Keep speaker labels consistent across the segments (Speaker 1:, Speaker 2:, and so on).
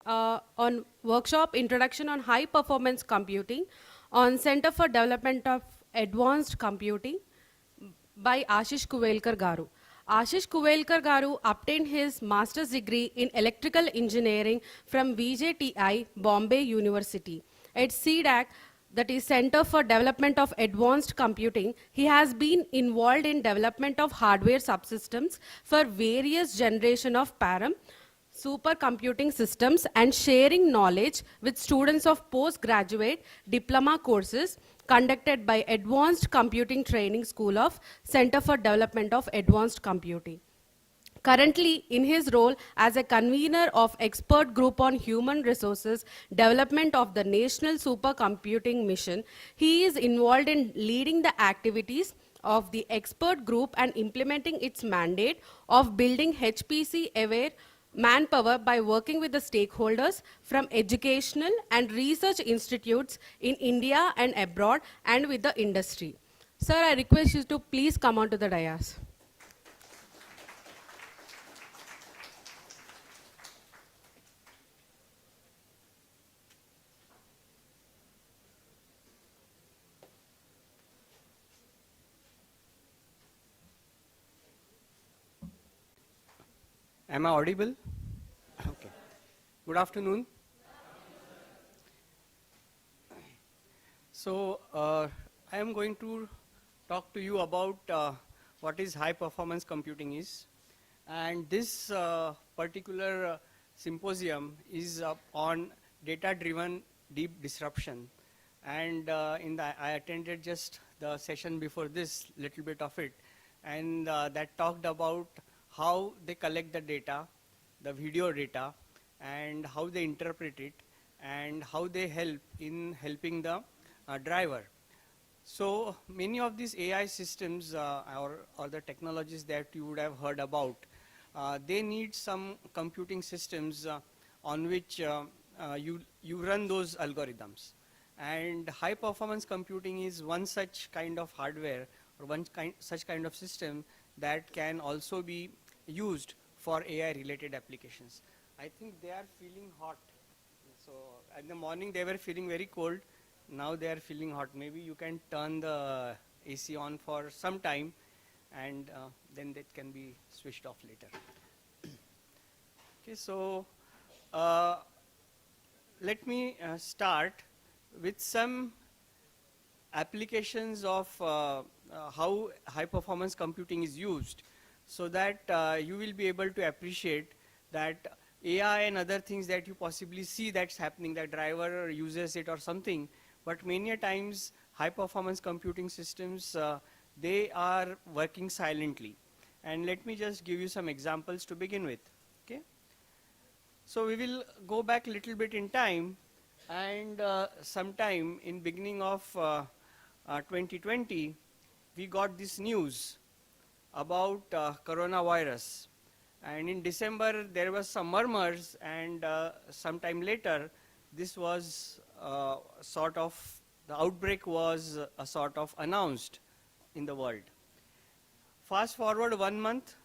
Speaker 1: on workshop Introduction on High Performance Computing on Center for Development of Advanced Computing by Ashish Kuvelkar Garu. Ashish Kuvelkar Garu obtained his master's degree in electrical engineering from VJTI, Bombay University. At CDAC, that is Center for Development of Advanced Computing, he has been involved in development of hardware subsystems for various generation of param supercomputing systems and sharing knowledge with students of postgraduate diploma courses conducted by Advanced Computing Training School of Center for Development of Advanced Computing. Currently, in his role as a convener of expert group on human resources development of the National Supercomputing Mission, he is involved in leading the activities of the expert group and implementing its mandate of building HPC-aware manpower by working with the stakeholders from educational and research institutes in India and abroad and with the industry. Sir, I request you to please come on to the dais.
Speaker 2: Am I audible? Okay. Good afternoon. So, I am going to talk to you about what is high performance computing is. And this particular symposium is on data driven deep disruption. And I attended just the session before this, little bit of it. And that talked about how they collect the data, the video data, and how they interpret it, and how they help in helping the driver. So many of these AI systems or the technologies that you would have heard about, they need some computing systems on which you run those algorithms. And high performance computing is one such kind of hardware or such kind of system that can also be used for AI related applications. I think they are feeling hot. So in the morning they were feeling very cold. Now they are feeling hot. Maybe you can turn the AC on for some time and then that can be switched off later. Okay, so let me start with some applications of how high performance computing is used, so that you will be able to appreciate that AI and other things that you possibly see that's happening, that driver uses it or something, but many a times high performance computing systems, they are working silently. And let me just give you some examples to begin with. Okay? So we will go back a little bit in time, and sometime in beginning of 2020, we got this news about coronavirus. And in December, there was some murmurs, and sometime later, this was the outbreak was sort of announced in the world. Fast forward 1 month,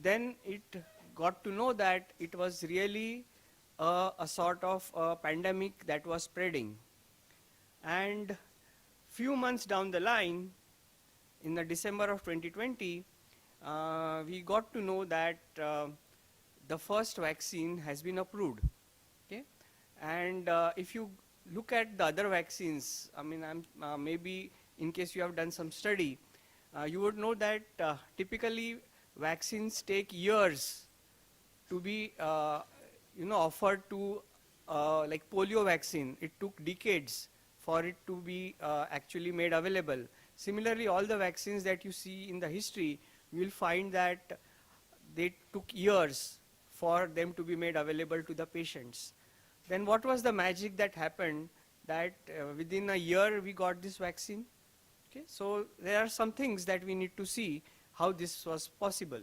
Speaker 2: then it got to know that it was really a sort of a pandemic that was spreading. And few months down the line, in the December of 2020, we got to know that the first vaccine has been approved. Okay? And if you look at the other vaccines, I mean, maybe in case you have done some study, you would know that typically vaccines take years to be offered to, like polio vaccine. It took decades for it to be actually made available. Similarly, all the vaccines that you see in the history, you will find that they took years for them to be made available to the patients. Then what was the magic that happened that within a year we got this vaccine? Okay, so there are some things that we need to see how this was possible.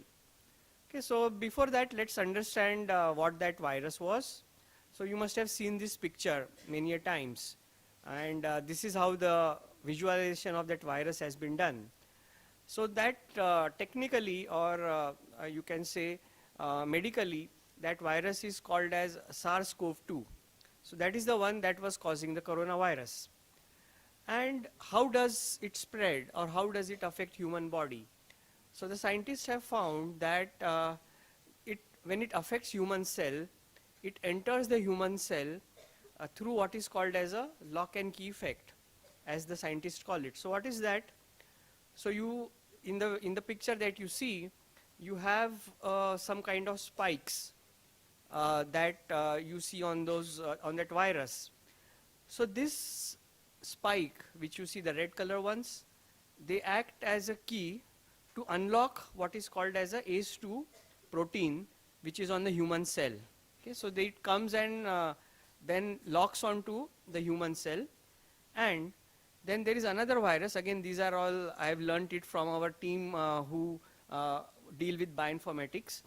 Speaker 2: Okay, so before that, let's understand what that virus was. So you must have seen this picture many a times. And this is how the visualization of that virus has been done. So that technically, or you can say medically, that virus is called as SARS-CoV-2. So that is the one that was causing the coronavirus. And how does it spread, or how does it affect human body? So the scientists have found that when it affects human cell, it enters the human cell through what is called as a lock and key effect, as the scientists call it. So what is that? So you, in the picture that you see, you have some kind of spikes that you see on those on that virus. So this spike, which you see, the red color ones, they act as a key to unlock what is called as a ACE2 protein, which is on the human cell. Okay, so it comes and then locks onto the human cell. And then there is another virus. Again, these are all, I have learnt it from our team who deal with bioinformatics,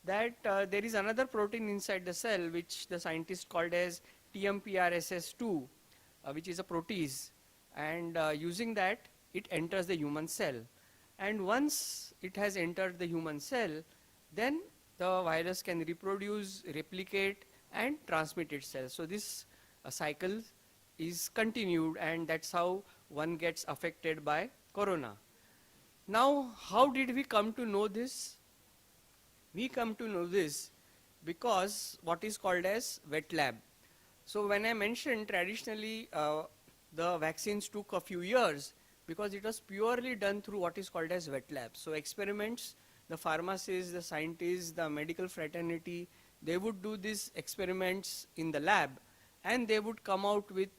Speaker 2: that there is another protein inside the cell which the scientists called as TMPRSS2, which is a protease, and using that it enters the human cell. And once it has entered the human cell, then the virus can reproduce, replicate, and transmit itself. So this cycle is continued, and that's how one gets affected by corona. Now, how did we come to know this? We come to know this because what is called as wet lab. So when I mentioned traditionally the vaccines took a few years, because it was purely done through what is called as wet lab. So experiments, the pharmacists, the scientists, the medical fraternity, they would do these experiments in the lab, and they would come out with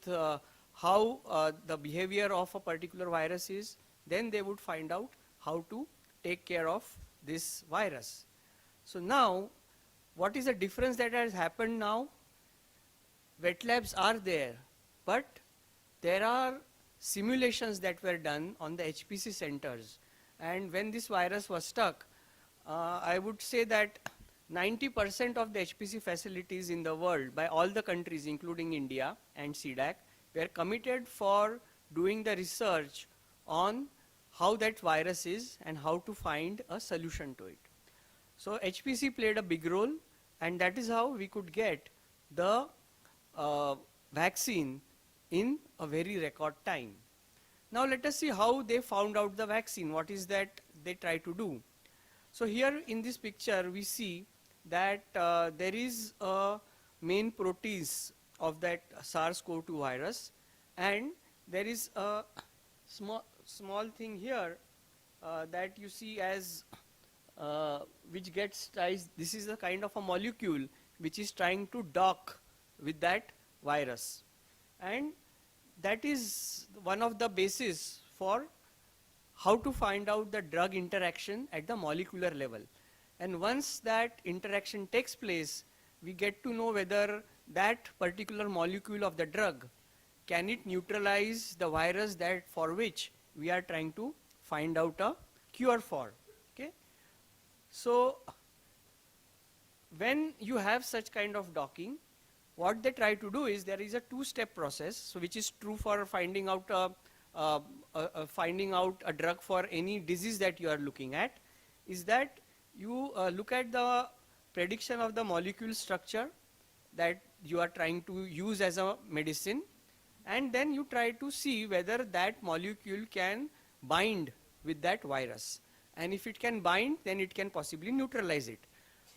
Speaker 2: how the behavior of a particular virus is. Then they would find out how to take care of this virus. So now, what is the difference that has happened now? Wet labs are there, but there are simulations that were done on the HPC centers. And when this virus was stuck, I would say that 90% of the HPC facilities in the world by all the countries, including India and CDAC, were committed for doing the research on how that virus is and how to find a solution to it. So HPC played a big role, and that is how we could get the vaccine in a very record time. Now let us see how they found out the vaccine. What is that they try to do? So here in this picture we see that there is a main protease of that SARS-CoV-2 virus, and there is a small thing here that you see as which gets ties. This is a kind of a molecule which is trying to dock with that virus, and that is one of the basis for how to find out the drug interaction at the molecular level. And once that interaction takes place, we get to know whether that particular molecule of the drug, can it neutralize the virus that for which we are trying to find out a cure for. Okay? So when you have such kind of docking, what they try to do is there is a two-step process, so which is true for finding out a drug for any disease that you are looking at, is that you look at the prediction of the molecule structure that you are trying to use as a medicine, and then you try to see whether that molecule can bind with that virus. And if it can bind, then it can possibly neutralize it.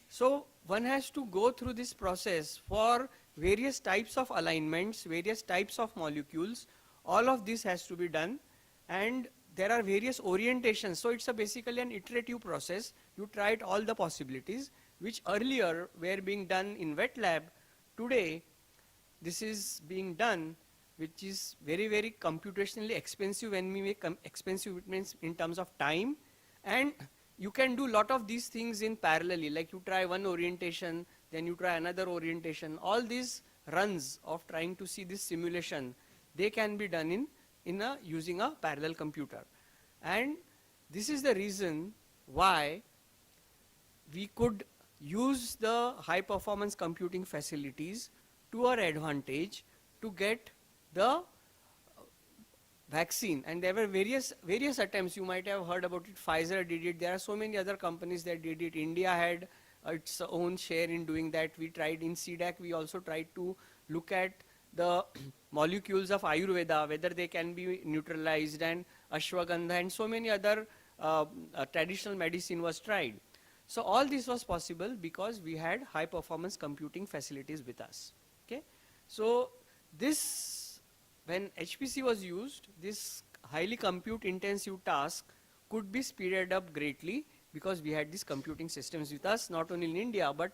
Speaker 2: So one has to go through this process for various types of alignments, various types of molecules. All of this has to be done, and there are various orientations. So it's basically an iterative process. You tried all the possibilities which earlier were being done in wet lab. Today this is being done, which is very, very computationally expensive. When we make expensive, it means in terms of time, and you can do lot of these things in parallelly, like you try one orientation, then you try another orientation. All these runs of trying to see this simulation, they can be done using a parallel computer. And this is the reason why we could use the high performance computing facilities to our advantage to get the vaccine. And there were various attempts. You might have heard about it. Pfizer did it. There are so many other companies that did it. India had its own share in doing that. We tried in CDAC, we also tried to look at the molecules of Ayurveda, whether they can be neutralized, and ashwagandha and so many other traditional medicine was tried. So all this was possible because we had high performance computing facilities with us. Okay, so this, when HPC was used, this highly compute intensive task could be speeded up greatly because we had these computing systems with us, not only in India but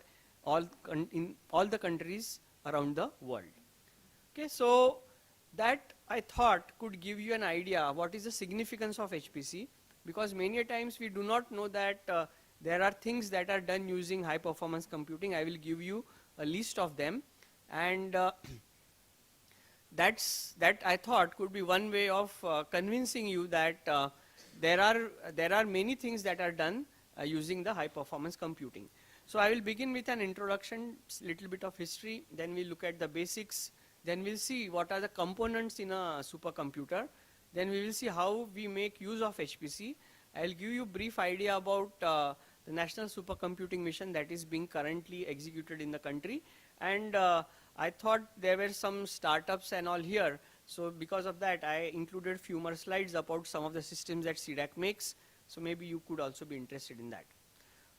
Speaker 2: in all the countries around the world. Okay, so that I thought could give you an idea what is the significance of HPC, because many a times we do not know that there are things that are done using high performance computing. I will give you a list of them, and that I thought could be one way of convincing you that there are many things that are done using the high performance computing. So I will begin with an introduction, little bit of history, then we'll look at the basics, then we'll see what are the components in a supercomputer, then we will see how we make use of HPC. I'll give you a brief idea about the national supercomputing mission that is being currently executed in the country, and I thought there were some startups and all here, so because of that I included few more slides about some of the systems that CDAC makes, so maybe you could also be interested in that.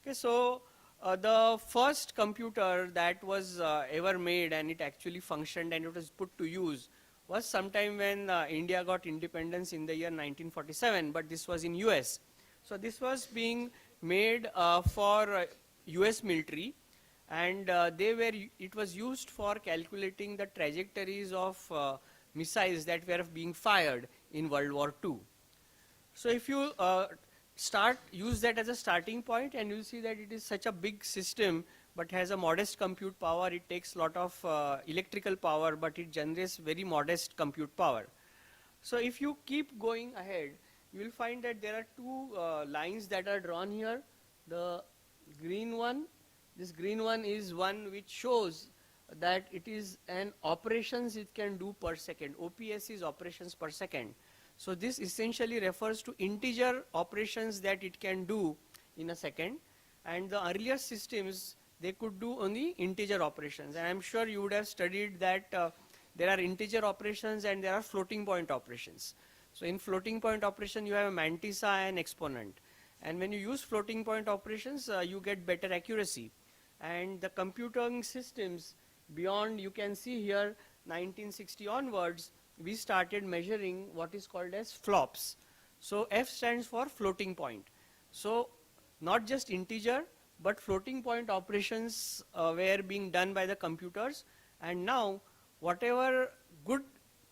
Speaker 2: Okay, so the first computer that was ever made and it actually functioned and it was put to use was sometime when India got independence in the year 1947, but this was in US. So this was being made for US military, and it was used for calculating the trajectories of missiles that were being fired in World War II. So if you use that as a starting point, and you'll see that it is such a big system but has a modest compute power. It takes a lot of electrical power, but it generates very modest compute power. So if you keep going ahead, you will find that there are two lines that are drawn here. The green one, this green one is one which shows that it is an operations it can do per second. OPS is operations per second. So this essentially refers to integer operations that it can do in a second, and the earlier systems, they could do only integer operations. And I'm sure you would have studied that there are integer operations and there are floating point operations. So in floating point operation you have a mantissa and exponent, and when you use floating point operations you get better accuracy. And the computing systems beyond, you can see here 1960 onwards, we started measuring what is called as flops. So F stands for floating point. So not just integer, but floating point operations were being done by the computers, and now whatever good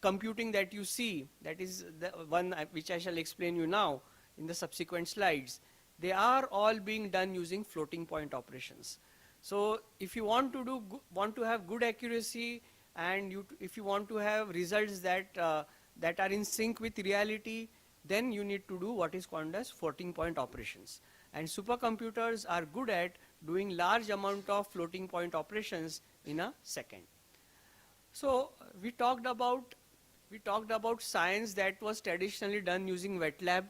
Speaker 2: computing that you see, that is the one which I shall explain you now in the subsequent slides, they are all being done using floating point operations. So if you want to have good accuracy, and if you want to have results that are in sync with reality, then you need to do what is called as floating point operations. And supercomputers are good at doing large amount of floating point operations in a second. So we talked about science that was traditionally done using wet lab.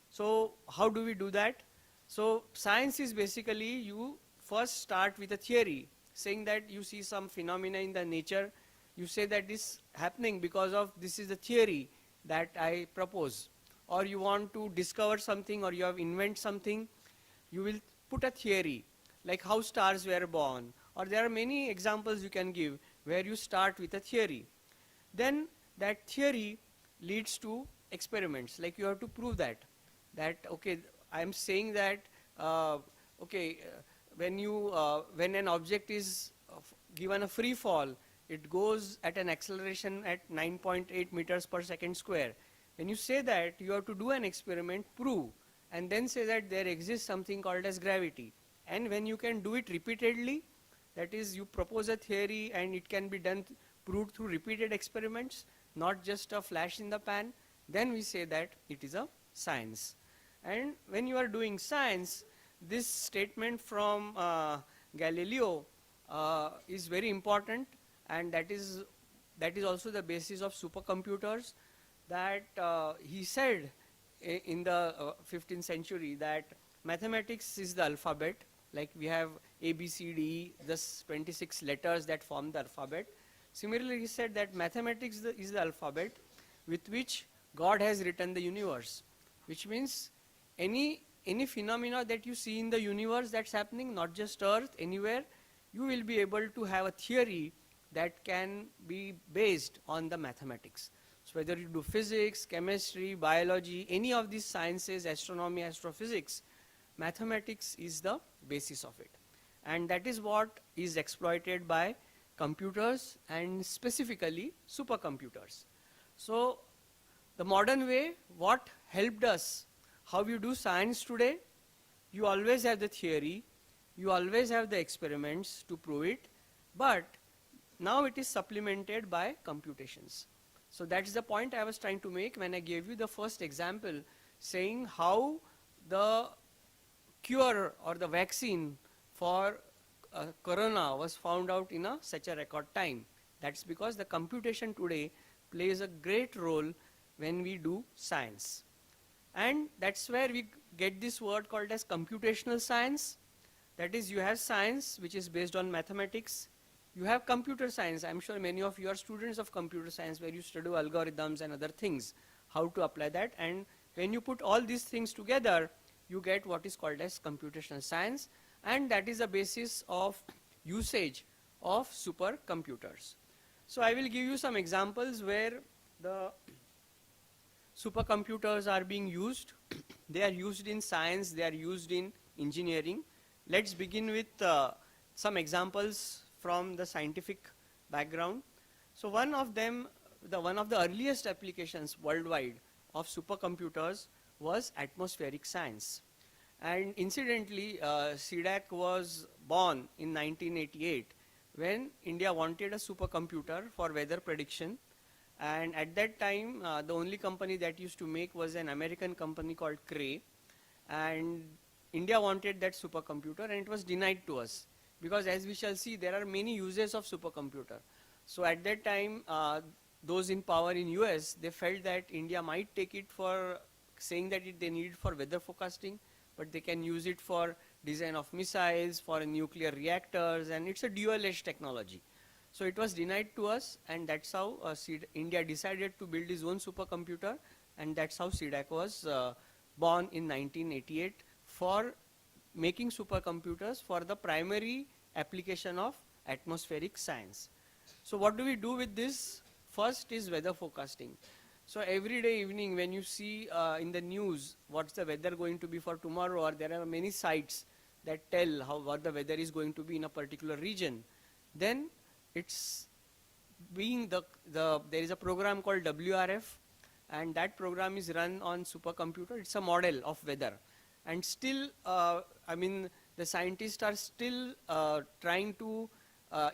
Speaker 2: So how do we do that? So science is basically, you first start with a theory, saying that you see some phenomena in the nature, you say that this is happening because of this is the theory that I propose. Or you want to discover something, or you have invent something, you will put a theory, like how stars were born, or there are many examples you can give where you start with a theory. Then that theory leads to experiments, like you have to prove that okay, I am saying that when an object is given a free fall, it goes at an acceleration at 9.8 meters per second square. When you say that, you have to do an experiment, prove, and then say that there exists something called as gravity. And when you can do it repeatedly, that is, you propose a theory and it can be proved through repeated experiments, not just a flash in the pan, then we say that it is a science. And when you are doing science, this statement from Galileo is very important, and that is also the basis of supercomputers, that he said in the 15th century that mathematics is the alphabet like we have A, B, C, D, E, thus 26 letters that form the alphabet. Similarly, he said that mathematics is the alphabet with which God has written the universe, which means any phenomena that you see in the universe that's happening, not just Earth, anywhere, you will be able to have a theory that can be based on the mathematics. So whether you do physics, chemistry, biology, any of these sciences, astronomy, astrophysics, mathematics is the basis of it. And that is what is exploited by computers and specifically supercomputers. So the modern way, what helped us, how you do science today, you always have the theory, you always have the experiments to prove it, but now it is supplemented by computations. So that's the point I was trying to make when I gave you the first example, saying how the cure or the vaccine for corona was found out in such a record time. That's because the computation today plays a great role when we do science. And that's where we get this word called as computational science. That is, you have science which is based on mathematics. You have computer science. I'm sure many of you are students of computer science where you study algorithms and other things, how to apply that. And when you put all these things together, you get what is called as computational science, and that is the basis of usage of supercomputers. So I will give you some examples where the supercomputers are being used. They are used in science, they are used in engineering. Let's begin with some examples from the scientific background. So one of them, one of the earliest applications worldwide of supercomputers was atmospheric science. And incidentally, CDAC was born in 1988 when India wanted a supercomputer for weather prediction. And at that time, the only company that used to make was an American company called Cray. And India wanted that supercomputer, and it was denied to us. Because as we shall see, there are many uses of supercomputer. So at that time, those in power in US, they felt that India might take it for saying that they need it for weather forecasting, but they can use it for design of missiles, for nuclear reactors, and it's a dual-edge technology. So it was denied to us, and that's how India decided to build its own supercomputer, and that's how CDAC was born in 1988 for making supercomputers for the primary application of atmospheric science. So what do we do with this? First is weather forecasting. So every day evening when you see in the news what's the weather going to be for tomorrow, or there are many sites that tell what the weather is going to be in a particular region, then it's being there is a program called WRF, and that program is run on supercomputer. It's a model of weather. And still, the scientists are still trying to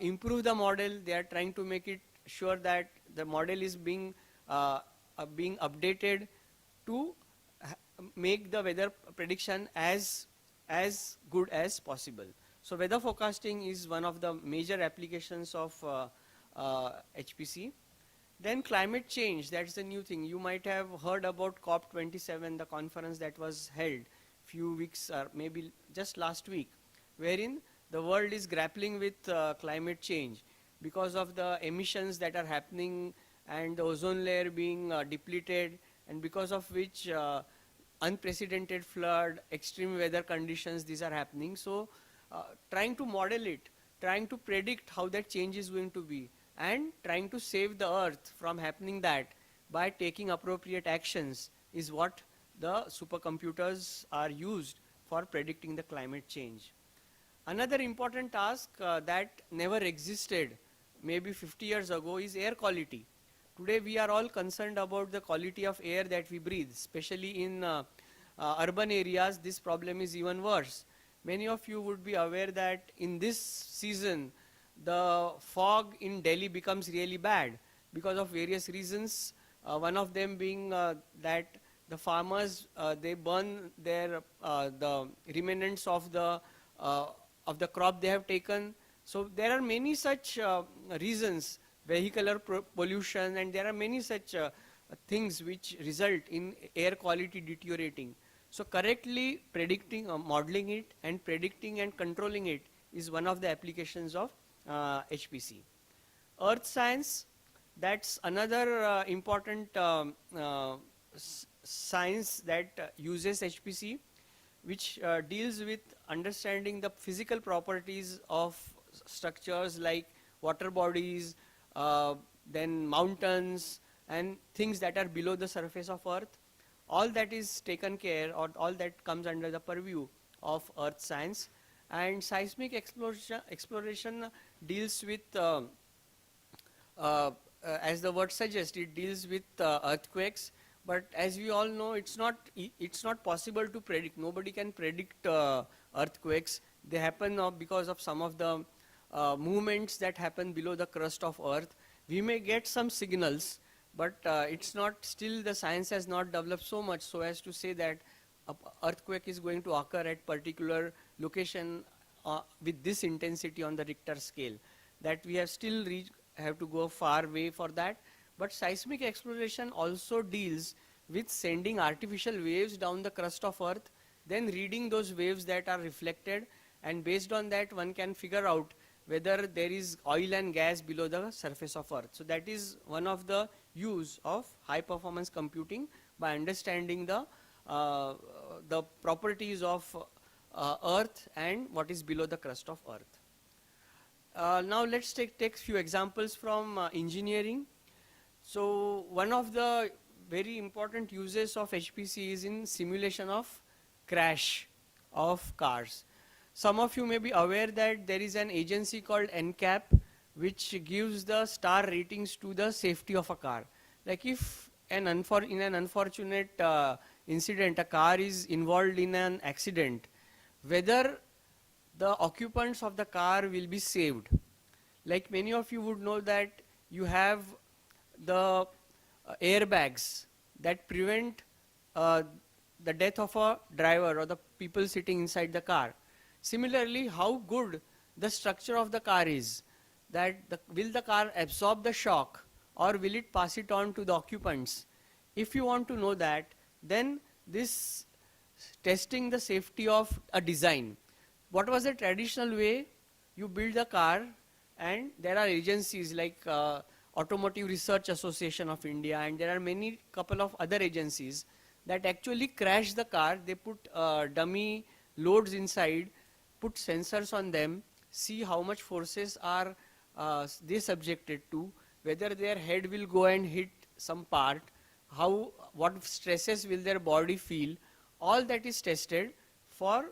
Speaker 2: improve the model. They are trying to make it sure that the model is being updated to make the weather prediction as good as possible. So weather forecasting is one of the major applications of HPC. Then climate change, that's the new thing. You might have heard about COP27, the conference that was held few weeks or maybe just last week, wherein the world is grappling with climate change because of the emissions that are happening and the ozone layer being depleted, and because of which unprecedented flood, extreme weather conditions, these are happening. So trying to model it, trying to predict how that change is going to be, and trying to save the earth from happening that by taking appropriate actions is what the supercomputers are used for predicting the climate change. Another important task that never existed maybe 50 years ago is air quality. Today we are all concerned about the quality of air that we breathe, especially in urban areas. This problem is even worse. Many of you would be aware that in this season the fog in Delhi becomes really bad because of various reasons. One of them being that the farmers they burn their the remnants of the crop they have taken. So there are many such reasons, vehicular pollution, and there are many such things which result in air quality deteriorating. So correctly predicting, modeling it and predicting and controlling it is one of the applications of HPC. Earth science, that's another important science that uses HPC, which deals with understanding the physical properties of structures like water bodies, then mountains, and things that are below the surface of Earth. All that is taken care, or all that comes under the purview of earth science. And seismic exploration deals with uh, as the word suggests, it deals with earthquakes. But as we all know, it's not possible to predict. Nobody can predict earthquakes. They happen because of some of the movements that happen below the crust of Earth. We may get some signals, but it's not, still the science has not developed so much so as to say that a earthquake is going to occur at particular location with this intensity on the Richter scale. That we have still have to go far way for that. But seismic exploration also deals with sending artificial waves down the crust of Earth, then reading those waves that are reflected, and based on that one can figure out whether there is oil and gas below the surface of Earth. So that is one of the use of high performance computing, by understanding the properties of Earth and what is below the crust of Earth. Now let's take few examples from engineering. So one of the very important uses of HPC is in simulation of crash of cars. Some of you may be aware that there is an agency called NCAP, which gives the star ratings to the safety of a car. Like if in an unfortunate incident, a car is involved in an accident, whether the occupants of the car will be saved. Like many of you would know that you have the airbags that prevent the death of a driver or the people sitting inside the car. Similarly, how good the structure of the car is, that will the car absorb the shock or will it pass it on to the occupants? If you want to know that, then this testing the safety of a design. What was the traditional way? You build a car, and there are agencies like Automotive Research Association of India, and there are many couple of other agencies that actually crash the car. They put dummy loads inside, put sensors on them, see how much forces are they subjected to, whether their head will go and hit some part, what stresses will their body feel. All that is tested for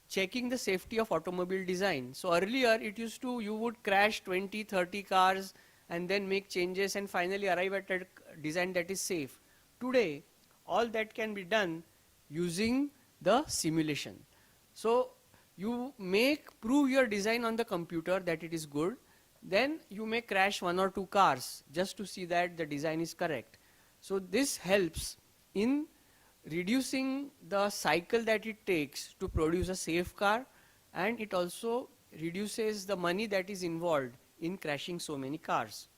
Speaker 2: checking the safety of automobile design. So earlier you would crash 20, 30 cars and then make changes and finally arrive at a design that is safe. Today, all that can be done using the simulation. So you prove your design on the computer that it is good, then you may crash 1 or 2 cars just to see that the design is correct. So this helps in reducing the cycle that it takes to produce a safe car, and it also reduces the money that is involved in crashing so many cars.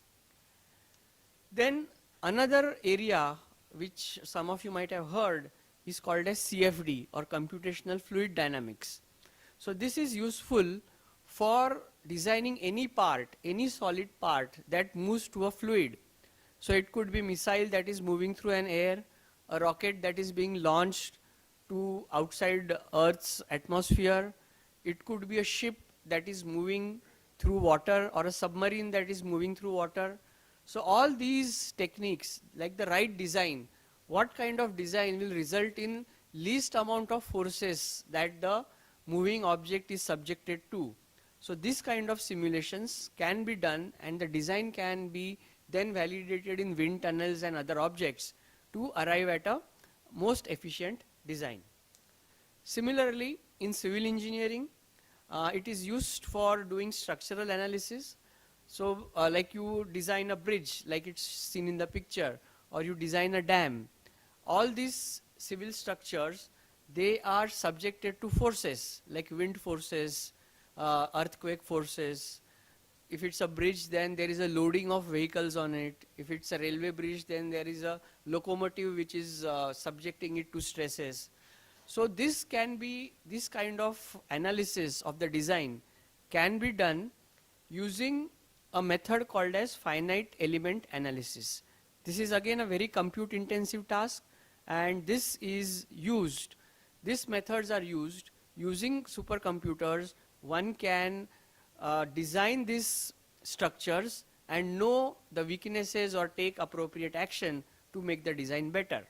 Speaker 2: Then another area which some of you might have heard is called as CFD, or computational fluid dynamics. So this is useful for designing any part, any solid part that moves to a fluid. So it could be missile that is moving through an air, a rocket that is being launched to outside Earth's atmosphere. It could be a ship that is moving through water, or a submarine that is moving through water. So all these techniques, like the right design, what kind of design will result in least amount of forces that the moving object is subjected to. So this kind of simulations can be done, and the design can be then validated in wind tunnels and other objects to arrive at a most efficient design. Similarly, in civil engineering, it is used for doing structural analysis. So like you design a bridge like it's seen in the picture, or you design a dam. All these civil structures, they are subjected to forces like wind forces, earthquake forces. If it's a bridge, then there is a loading of vehicles on it. If it's a railway bridge, then there is a locomotive which is subjecting it to stresses. So this kind of analysis of the design can be done using a method called as finite element analysis. This is again a very compute intensive task, and these methods are used using supercomputers. One can design these structures and know the weaknesses or take appropriate action to make the design better.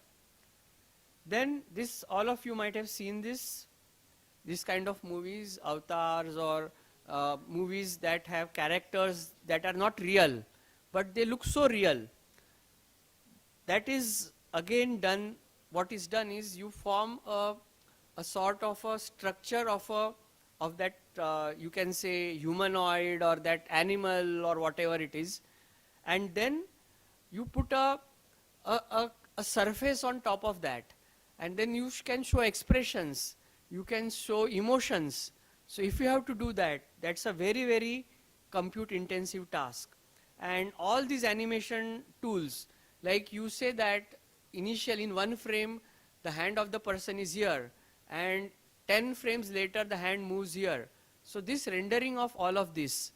Speaker 2: Then this, all of you might have seen this kind of movies, avatars, or movies that have characters that are not real, but they look so real. That is again done, what is done is you form a sort of a structure of that you can say humanoid or that animal or whatever it is, and then you put a surface on top of that, and then you can show expressions, you can show emotions. So if you have to do that, that's a very, very compute intensive task. And all these animation tools, like you say that initially in one frame the hand of the person is here, and 10 frames later the hand moves here. So this rendering of all of this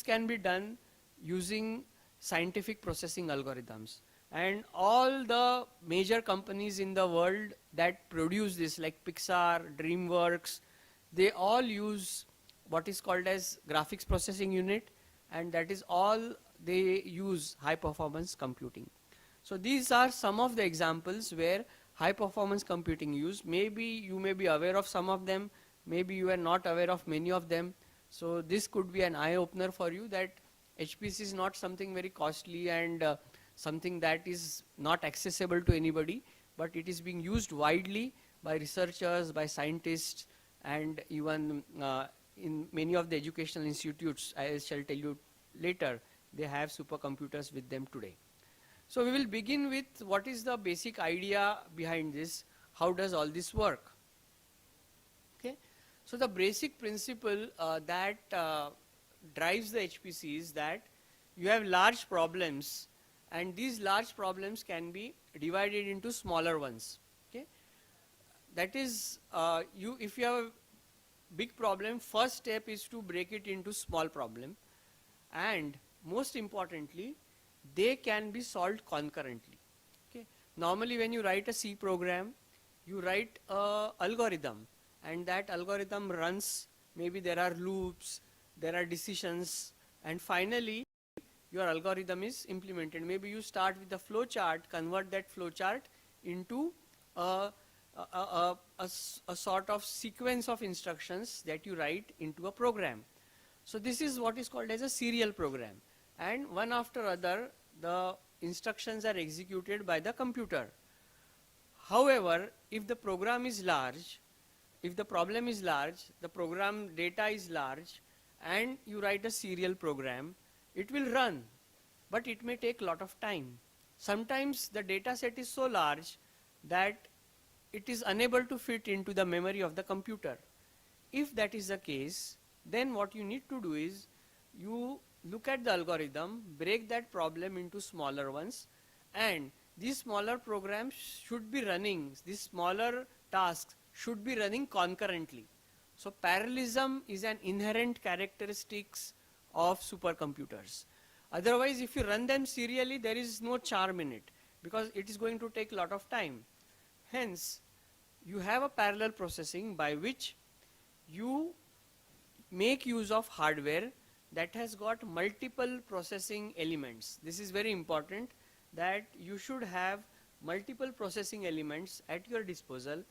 Speaker 2: can be done using scientific processing algorithms. And all the major companies in the world that produce this, like Pixar, DreamWorks, they all use what is called as graphics processing unit, and that is all they use high performance computing. So these are some of the examples where high performance computing used. Maybe you may be aware of some of them, maybe you are not aware of many of them. So this could be an eye opener for you that HPC is not something very costly and something that is not accessible to anybody, but it is being used widely by researchers, by scientists, and even in many of the educational institutes, I shall tell you later, they have supercomputers with them today. So we will begin with what is the basic idea behind this, how does all this work. Okay? So the basic principle that drives the HPC is that you have large problems, and these large problems can be divided into smaller ones. Okay? That is, if you have a big problem, first step is to break it into small problem, and most importantly, they can be solved concurrently. Okay? Normally when you write a C program, you write a algorithm, and that algorithm runs, maybe there are loops, there are decisions, and finally your algorithm is implemented. Maybe you start with the flow chart, convert that flow chart into a sort of sequence of instructions that you write into a program. So this is what is called as a serial program, and one after other the instructions are executed by the computer. However, if the program is large, if the problem is large, the program data is large, and you write a serial program, it will run, but it may take a lot of time. Sometimes the data set is so large that it is unable to fit into the memory of the computer. If that is the case, then what you need to do is you look at the algorithm, break that problem into smaller ones, and these smaller programs should be running, these smaller tasks should be running concurrently. So parallelism is an inherent characteristics of supercomputers. Otherwise, if you run them serially, there is no charm in it, because it is going to take a lot of time. Hence, you have a parallel processing by which you make use of hardware that has got multiple processing elements. This is very important, that you should have multiple processing elements at your disposal.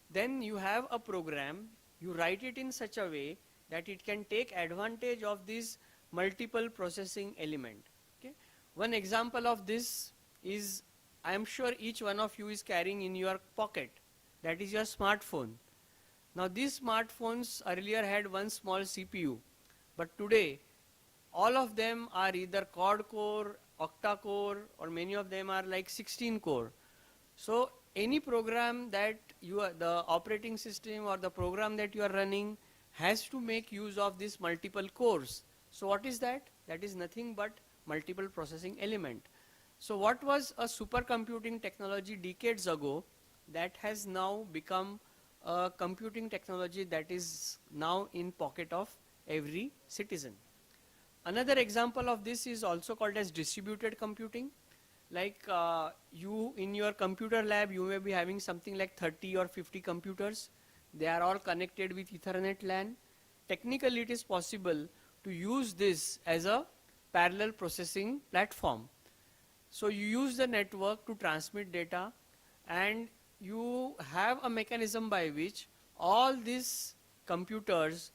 Speaker 2: Then you have a program, you write it in such a way that it can take advantage of these multiple processing element. Okay? One example of this is, I am sure each one of you is carrying in your pocket, that is your smartphone. Now these smartphones earlier had one small CPU, but today all of them are either quad core, octa core, or many of them are like 16 core. So any program that the operating system or the program that you are running has to make use of these multiple cores. So what is that? That is nothing but multiple processing element. So what was a supercomputing technology decades ago, that has now become a computing technology that is now in pocket of every citizen. Another example of this is also called as distributed computing. Like you in your computer lab, you may be having something like 30 or 50 computers. They are all connected with Ethernet LAN. Technically, it is possible to use this as a parallel processing platform. So you use the network to transmit data, and you have a mechanism by which all these computers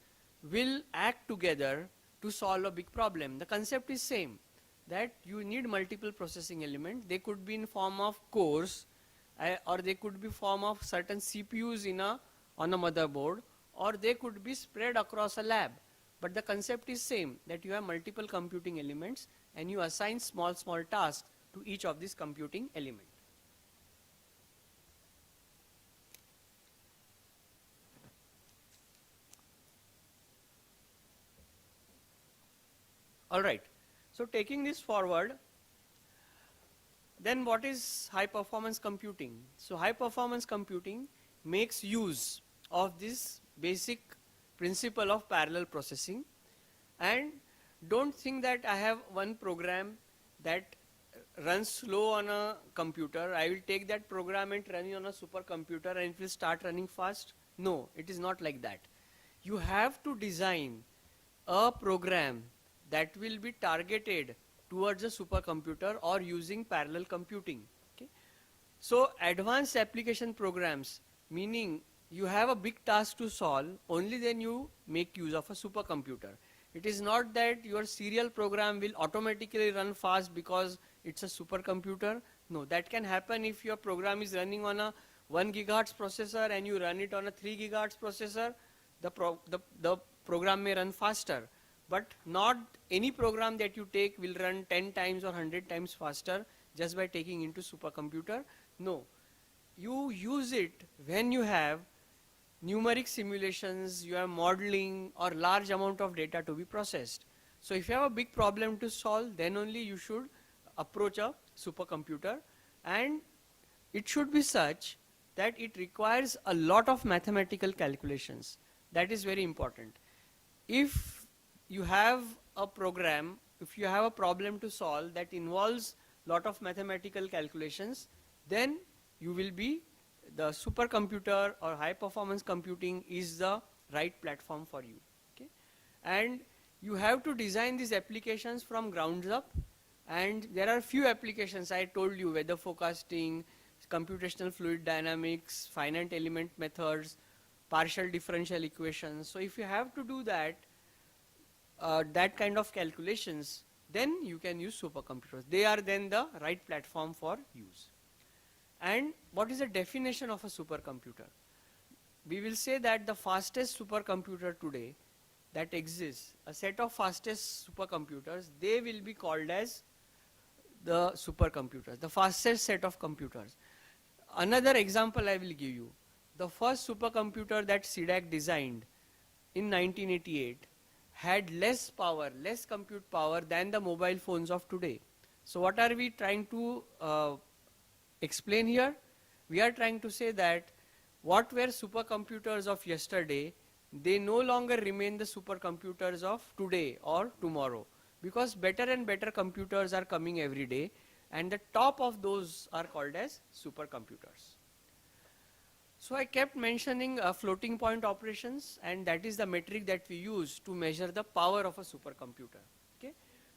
Speaker 2: will act together to solve a big problem. The concept is same, that you need multiple processing elements. They could be in form of cores, or they could be form of certain CPUs on a motherboard, or they could be spread across a lab. But the concept is same, that you have multiple computing elements and you assign small tasks to each of these computing elements. All right. So taking this forward, then what is high performance computing? So high performance computing makes use of this basic principle of parallel processing. And don't think that I have one program that runs slow on a computer. I will take that program and run it on a supercomputer and it will start running fast. No, it is not like that. You have to design a program that will be targeted towards a supercomputer or using parallel computing. Okay? So advanced application programs, meaning you have a big task to solve, only then you make use of a supercomputer. It is not that your serial program will automatically run fast because it's a supercomputer. No, that can happen if your program is running on a 1 gigahertz processor and you run it on a 3 gigahertz processor, the program may run faster. But not any program that you take will run 10 times or 100 times faster just by taking into supercomputer. No, you use it when you have numeric simulations, you have modeling or large amount of data to be processed. So if you have a big problem to solve, then only you should approach a supercomputer, and it should be such that it requires a lot of mathematical calculations. That is very important. If you have a program, if you have a problem to solve that involves lot of mathematical calculations, then you will be, the supercomputer or high performance computing is the right platform for you. Okay? And you have to design these applications from ground up, and there are few applications I told you: weather forecasting, computational fluid dynamics, finite element methods, partial differential equations. So if you have to do that, that kind of calculations, then you can use supercomputers. They are then the right platform for use. And what is the definition of a supercomputer? We will say that the fastest supercomputer today that exists, a set of fastest supercomputers, they will be called as the supercomputers, the fastest set of computers. Another example I will give you. The first supercomputer that CDAC designed in 1988 had less power, less compute power than the mobile phones of today. So what are we trying to explain here? We are trying to say that what were supercomputers of yesterday, they no longer remain the supercomputers of today or tomorrow, because better and better computers are coming every day, and the top of those are called as supercomputers. So I kept mentioning floating point operations, and that is the metric that we use to measure the power of a supercomputer. Okay?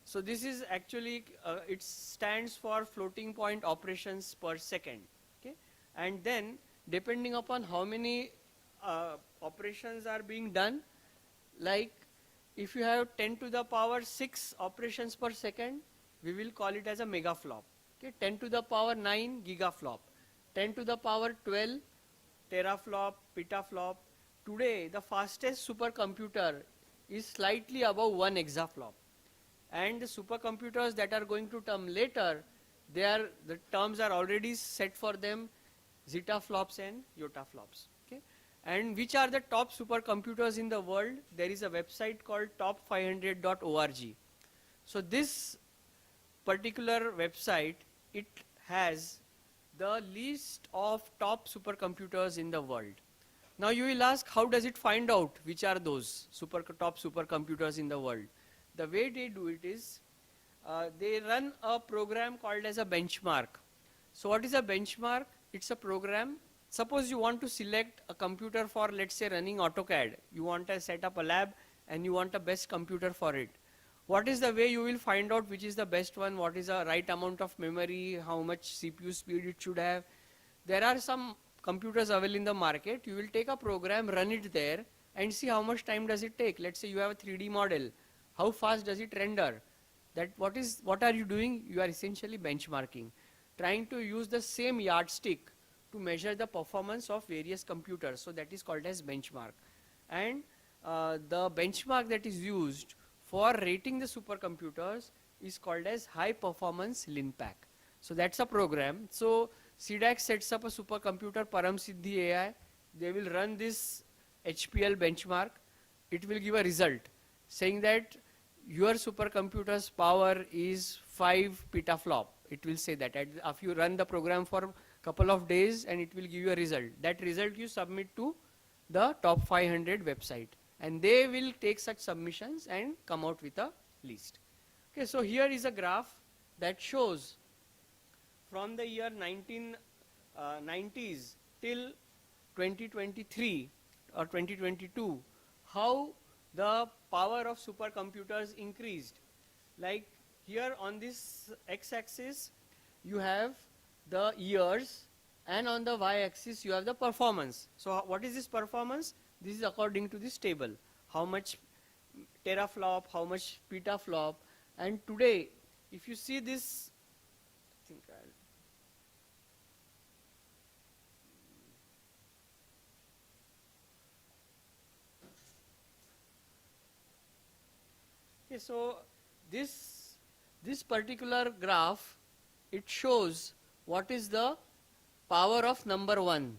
Speaker 2: So this is actually, it stands for floating point operations per second. Okay? And then depending upon how many operations are being done, like if you have 10 to the power 6 operations per second, we will call it as a megaflop. Okay? 10 to the power 9 gigaflop, 10 to the power 12 teraflop, petaflop. Today the fastest supercomputer is slightly above 1 exaflop. And the supercomputers that are going to come later, the terms are already set for them: zettaflops and yottaflops. Okay? And which are the top supercomputers in the world? There is a website called top500.org. So this particular website, it has the list of top supercomputers in the world. Now you will ask, how does it find out which are those top supercomputers in the world? The way they do it is, they run a program called as a benchmark. So what is a benchmark? It's a program. Suppose you want to select a computer for, let's say, running AutoCAD. You want to set up a lab and you want a best computer for it. What is the way you will find out which is the best one, what is the right amount of memory, how much CPU speed it should have? There are some computers available in the market. You will take a program, run it there and see how much time does it take. Let's say you have a 3D model. How fast does it render? What are you doing? You are essentially benchmarking, trying to use the same yardstick to measure the performance of various computers. So that is called as benchmark. And the benchmark that is used for rating the supercomputers is called as high performance LinPack. So that's a program. So CDAC sets up a supercomputer, Param Siddhi AI. They will run this HPL benchmark. It will give a result saying that your supercomputer's power is 5 petaflop. It will say that. If you run the program for a couple of days and it will give you a result. That result you submit to the top 500 website. And they will take such submissions and come out with a list. Okay, so here is a graph that shows from the year 1990s till 2023 or 2022, how the power of supercomputers increased. Like here on this x-axis, you have the years, and on the y-axis, you have the performance. So what is this performance? This is according to this table. How much teraflop, how much petaflop, and today, if you see this, I think okay, so this particular graph, it shows what is the power of number 1,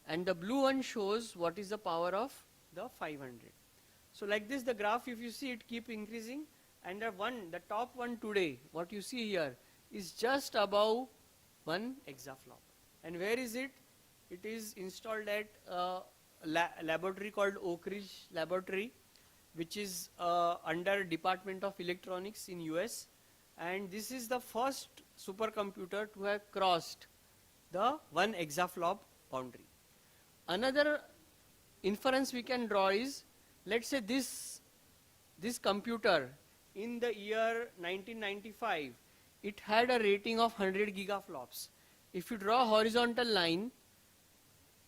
Speaker 2: and the blue one shows what is the power of the 500. So like this, the graph, if you see, it keep increasing, and the top one today, what you see here, is just above 1 exaflop. And where is it? It is installed at a laboratory called Oak Ridge Laboratory, which is under Department of Electronics in US. And this is the first supercomputer to have crossed the 1 exaflop boundary. Another inference we can draw is, let's say this computer in the year 1995, it had a rating of 100 gigaflops. If you draw a horizontal line,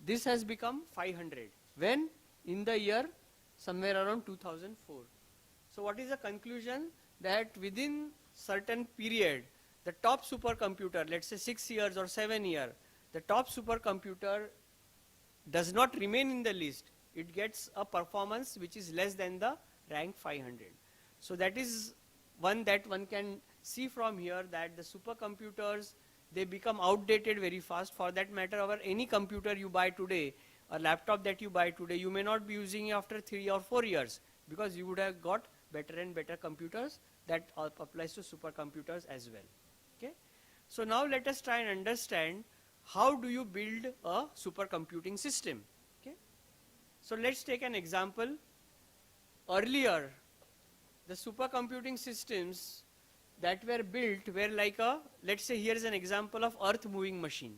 Speaker 2: this has become 500. When? In the year somewhere around 2004. So what is the conclusion? That within certain period, the top supercomputer, let's say 6 years or 7 years, the top supercomputer does not remain in the list. It gets a performance which is less than the rank 500. So that is one that one can see from here, that the supercomputers, they become outdated very fast. For that matter, any computer you buy today, a laptop that you buy today, you may not be using it after 3 or 4 years, because you would have got better and better computers. That applies to supercomputers as well. Okay? So now let us try and understand, how do you build a supercomputing system? Okay? So let's take an example. Earlier, the supercomputing systems that were built were like let's say here is an example of earth moving machine.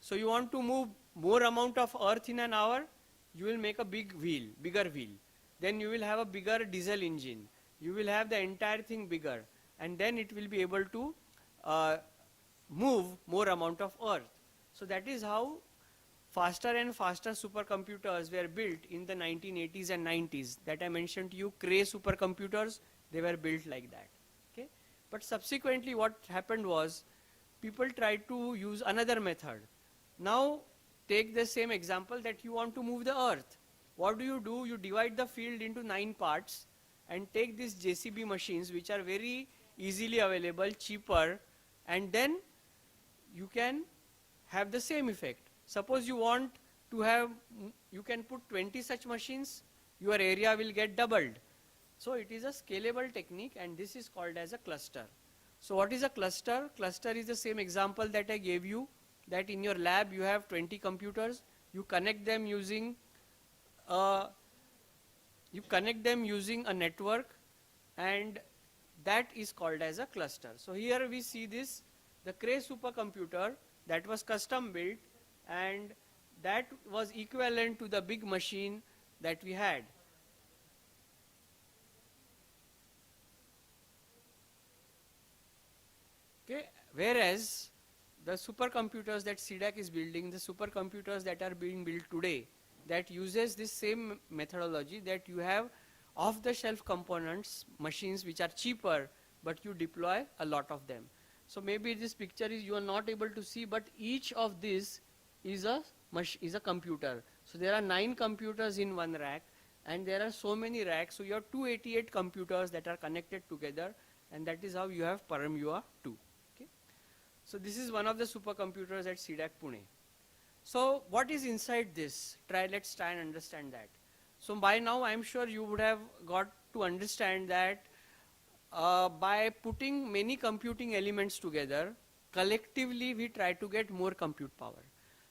Speaker 2: So you want to move more amount of earth in an hour, you will make a bigger wheel. Then you will have a bigger diesel engine. You will have the entire thing bigger, and then it will be able to move more amount of earth. So that is how faster and faster supercomputers were built in the 1980s and 90s. That I mentioned to you, Cray supercomputers, they were built like that. Okay? But subsequently what happened was, people tried to use another method. Now take the same example that you want to move the earth. What do? You divide the field into 9 parts and take these JCB machines, which are very easily available, cheaper, and then you can have the same effect. Suppose you want to have, you can put 20 such machines, your area will get doubled. So it is a scalable technique, and this is called as a cluster. So what is a cluster? Cluster is the same example that I gave you, that in your lab you have 20 computers, you connect them using uh, you connect them using a network, and that is called as a cluster. So here we see this, the Cray supercomputer that was custom built, and that was equivalent to the big machine that we had. Okay, whereas the supercomputers that CDAC is building, the supercomputers that are being built today, that uses this same methodology, that you have off-the-shelf components, machines which are cheaper, but you deploy a lot of them. So maybe this picture is you are not able to see, but each of these is a computer. So there are 9 computers in one rack, and there are so many racks. So you have 288 computers that are connected together, and that is how you have Param UA 2. So this is one of the supercomputers at CDAC Pune. So what is inside this? Let's try and understand that. So by now I'm sure you would have got to understand that by putting many computing elements together, collectively we try to get more compute power.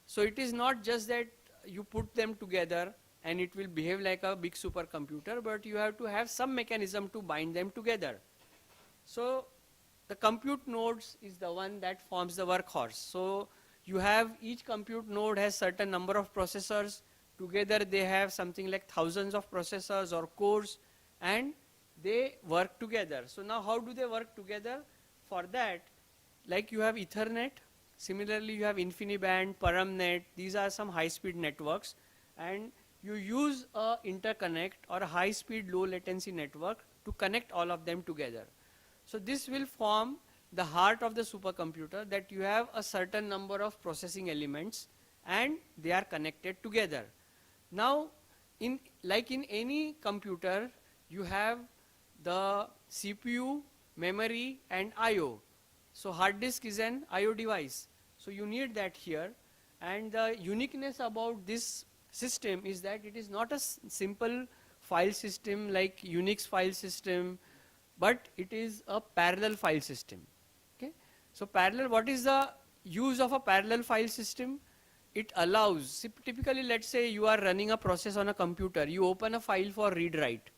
Speaker 2: So it is not just that you put them together and it will behave like a big supercomputer, but you have to have some mechanism to bind them together. So the compute nodes is the one that forms the workhorse. So you have each compute node has certain number of processors. Together they have something like thousands of processors or cores, and they work together. So now how do they work together? For that, like you have Ethernet, similarly you have InfiniBand, ParamNet, these are some high-speed networks, and you use a interconnect or a high-speed low latency network to connect all of them together. So this will form the heart of the supercomputer, that you have a certain number of processing elements and they are connected together. Now, like in any computer, you have the CPU, memory and I/O. So hard disk is an I/O device. So you need that here, and the uniqueness about this system is that it is not a simple file system like Unix file system, but it is a parallel file system. Okay? So parallel, what is the use of a parallel file system? It allows, typically let's say you are running a process on a computer, you open a file for read write.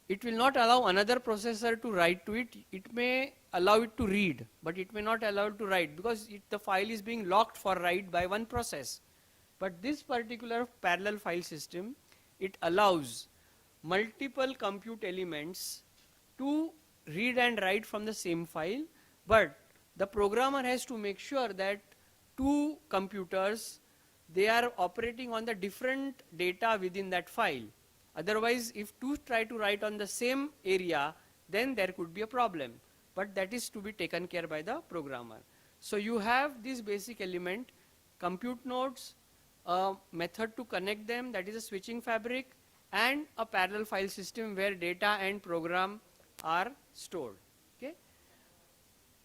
Speaker 2: It will not allow another processor to write to it. It may allow it to read, but it may not allow it to write, because the file is being locked for write by one process. But this particular parallel file system, it allows multiple compute elements to read and write from the same file, but the programmer has to make sure that two computers, they are operating on the different data within that file. Otherwise, if two try to write on the same area, then there could be a problem. But that is to be taken care by the programmer. So you have this basic element, compute nodes, a method to connect them, that is a switching fabric, and a parallel file system where data and program are stored. Okay?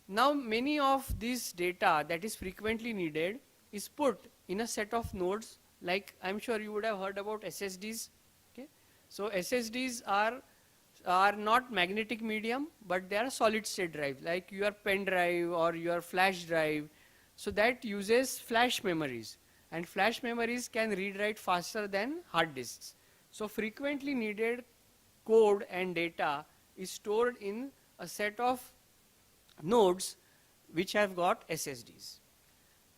Speaker 2: Now many of this data that is frequently needed is put in a set of nodes, like I'm sure you would have heard about SSDs. Okay? So SSDs are not magnetic medium, but they are solid state drive, like your pen drive or your flash drive. So that uses flash memories, and flash memories can read write faster than hard disks. So frequently needed code and data is stored in a set of nodes which have got SSDs.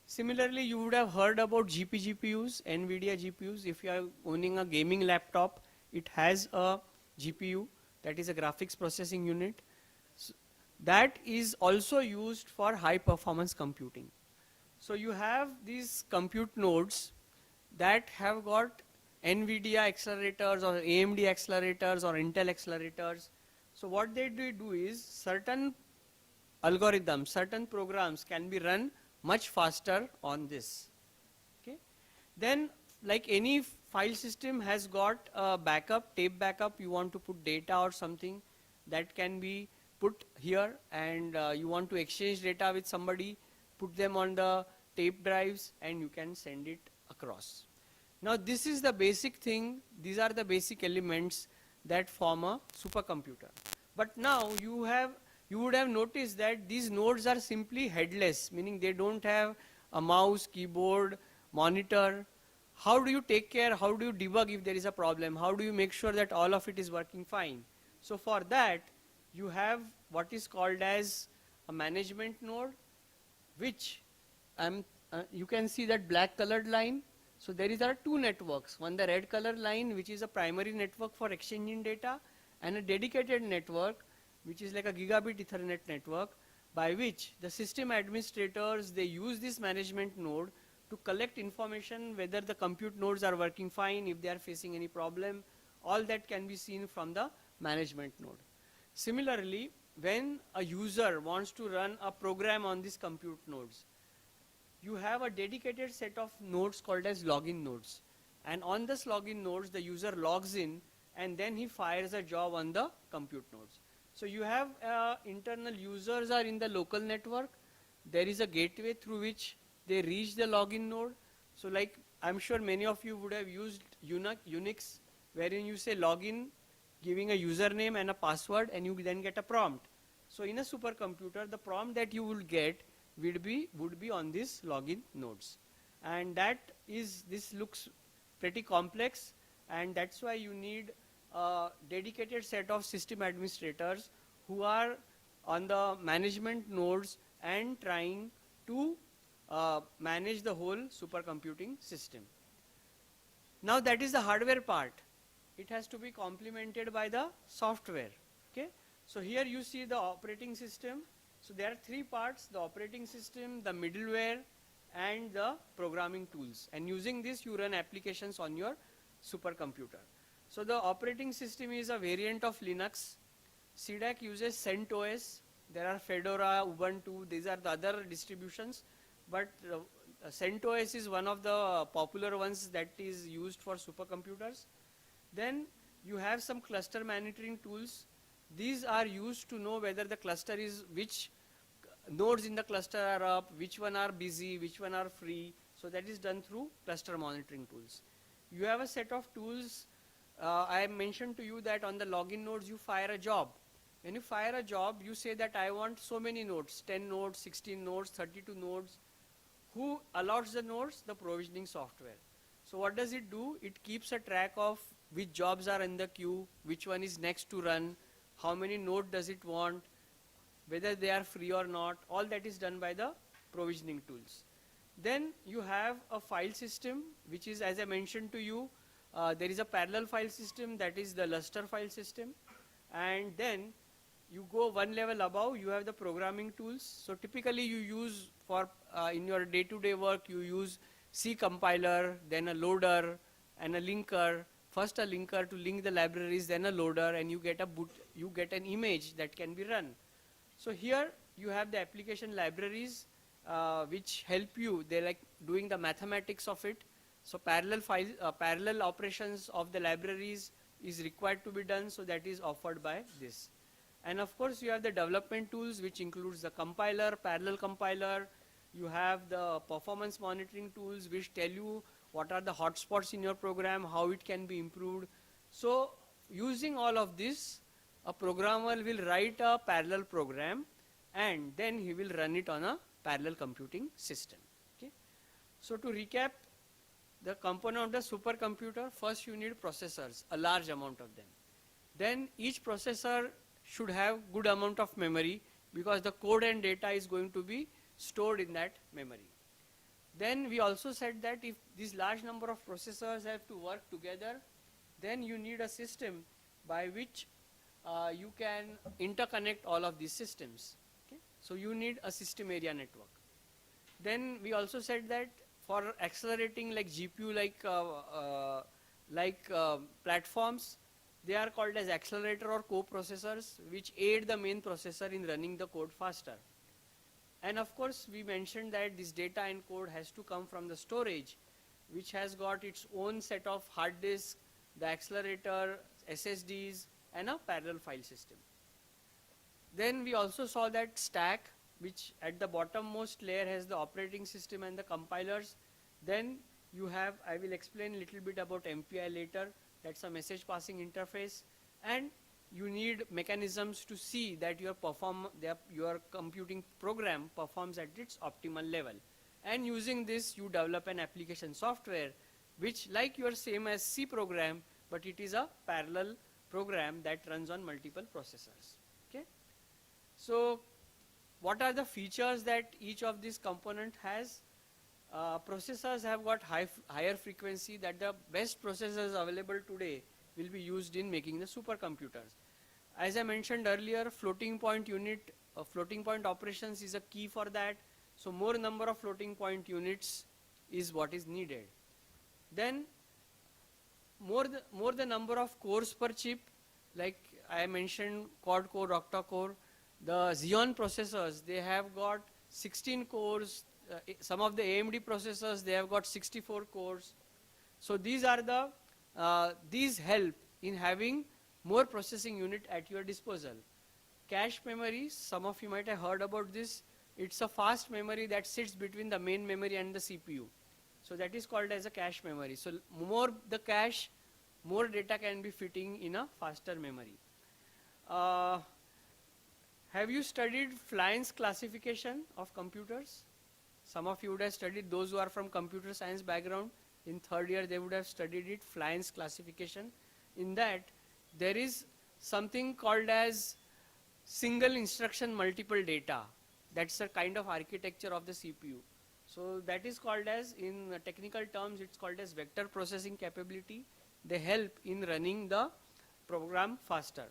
Speaker 2: Similarly, you would have heard about GPUs, NVIDIA GPUs. If you are owning a gaming laptop, it has a GPU, that is a graphics processing unit. So that is also used for high performance computing. So you have these compute nodes that have got NVIDIA accelerators or AMD accelerators or Intel accelerators. So what they do is certain algorithms, certain programs can be run much faster on this. Okay? Then like any file system has got a backup, tape backup, you want to put data or something, that can be put here, and you want to exchange data with somebody, put them on the tape drives and you can send it across. Now this is the basic thing, these are the basic elements that form a supercomputer. But now you would have noticed that these nodes are simply headless, meaning they don't have a mouse, keyboard, monitor, how do you take care, how do you debug if there is a problem, how do you make sure that all of it is working fine? So for that, you have what is called as a management node, which you can see that black colored line. So there are two networks, one the red color line, which is a primary network for exchanging data, and a dedicated network, which is like a gigabit Ethernet network, by which the system administrators, they use this management node to collect information whether the compute nodes are working fine, if they are facing any problem. All that can be seen from the management node. Similarly, when a user wants to run a program on these compute nodes, you have a dedicated set of nodes called as login nodes. And on this login nodes, the user logs in and then he fires a job on the compute nodes. So you have internal users are in the local network. There is a gateway through which they reach the login node. So like I'm sure many of you would have used Unix, wherein you say login, giving a username and a password, and you then get a prompt. So in a supercomputer, the prompt that you will get would be on these login nodes. And this looks pretty complex, and that's why you need a dedicated set of system administrators who are on the management nodes and trying to manage the whole supercomputing system. Now that is the hardware part. It has to be complemented by the software. Okay? So here you see the operating system. So there are three parts: the operating system, the middleware, and the programming tools. And using this, you run applications on your supercomputer. So the operating system is a variant of Linux. CDAC uses CentOS. There are Fedora, Ubuntu. These are the other distributions. But CentOS is one of the popular ones that is used for supercomputers. Then you have some cluster monitoring tools. These are used to know whether the cluster is, which nodes in the cluster are up, which one are busy, which one are free. So that is done through cluster monitoring tools. You have a set of tools. I mentioned to you that on the login nodes you fire a job. When you fire a job, you say that I want so many nodes, 10 nodes, 16 nodes, 32 nodes. Who allots the nodes? The provisioning software. So what does it do? It keeps a track of which jobs are in the queue, which one is next to run, how many nodes does it want, whether they are free or not. All that is done by the provisioning tools. Then you have a file system, which is, as I mentioned to you, there is a parallel file system, that is the Lustre file system. And then you go one level above, you have the programming tools. So typically you use for in your day-to-day work, you use C compiler, then a loader and a linker. First a linker to link the libraries, then a loader, and you get an image that can be run. So here you have the application libraries which help you. They're like doing the mathematics of it. So parallel operations of the libraries is required to be done, so that is offered by this. And of course you have the development tools, which includes the compiler, parallel compiler. You have the performance monitoring tools, which tell you what are the hotspots in your program, how it can be improved. So using all of this, a programmer will write a parallel program and then he will run it on a parallel computing system. Okay? So to recap, the component of the supercomputer, first you need processors, a large amount of them. Then each processor should have good amount of memory, because the code and data is going to be stored in that memory. Then we also said that if this large number of processors have to work together, then you need a system by which you can interconnect all of these systems. Okay? So you need a system area network. Then we also said that for accelerating like GPU platforms, they are called as accelerator or co-processors, which aid the main processor in running the code faster. And of course, we mentioned that this data and code has to come from the storage, which has got its own set of hard disk, the accelerator, SSDs, and a parallel file system. Then we also saw that stack, which at the bottommost layer has the operating system and the compilers. Then you have, I will explain a little bit about MPI later, that's a message passing interface. And you need mechanisms to see that your computing program performs at its optimal level. And using this, you develop an application software which like your same as C program, but it is a parallel program that runs on multiple processors. Okay. So what are the features that each of these component has? Processors have got higher frequency, that the best processors available today will be used in making the supercomputers. As I mentioned earlier, floating point unit, floating point operations is a key for that. So more number of floating point units is what is needed. Then more the number of cores per chip, like I mentioned quad core, octa core. The Xeon processors, they have got 16 cores. Some of the AMD processors, they have got 64 cores. So these are the these help in having more processing unit at your disposal. Cache memory, some of you might have heard about this. It's a fast memory that sits between the main memory and the CPU. So that is called as a cache memory. So more the cache, more data can be fitting in a faster memory. Have you studied Flynn's classification of computers? Some of you would have studied, those who are from computer science background. In third year, they would have studied it, Flynn's classification. In that, there is something called as single instruction multiple data. That's a kind of architecture of the CPU. So that is called as, in technical terms, it's called as vector processing capability. They help in running the program faster.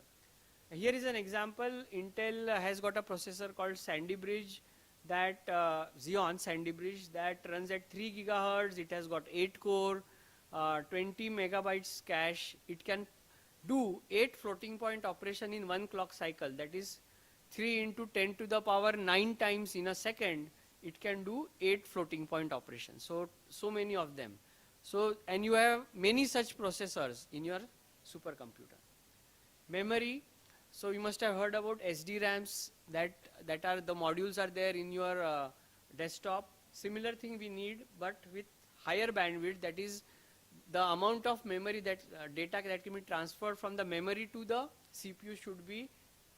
Speaker 2: Here is an example. Intel has got a processor called Sandy Bridge, that Xeon Sandy Bridge, that runs at 3 gigahertz. It has got 8 core, 20 megabytes cache. It can do 8 floating point operation in one clock cycle. That is 3 into 10 to the power 9 times in a second. It can do 8 floating point operations. So many of them. So, and you have many such processors in your supercomputer. Memory. So you must have heard about SDRAMs, that are the modules are there in your desktop. Similar thing we need, but with higher bandwidth. That is the amount of memory that data that can be transferred from the memory to the CPU should be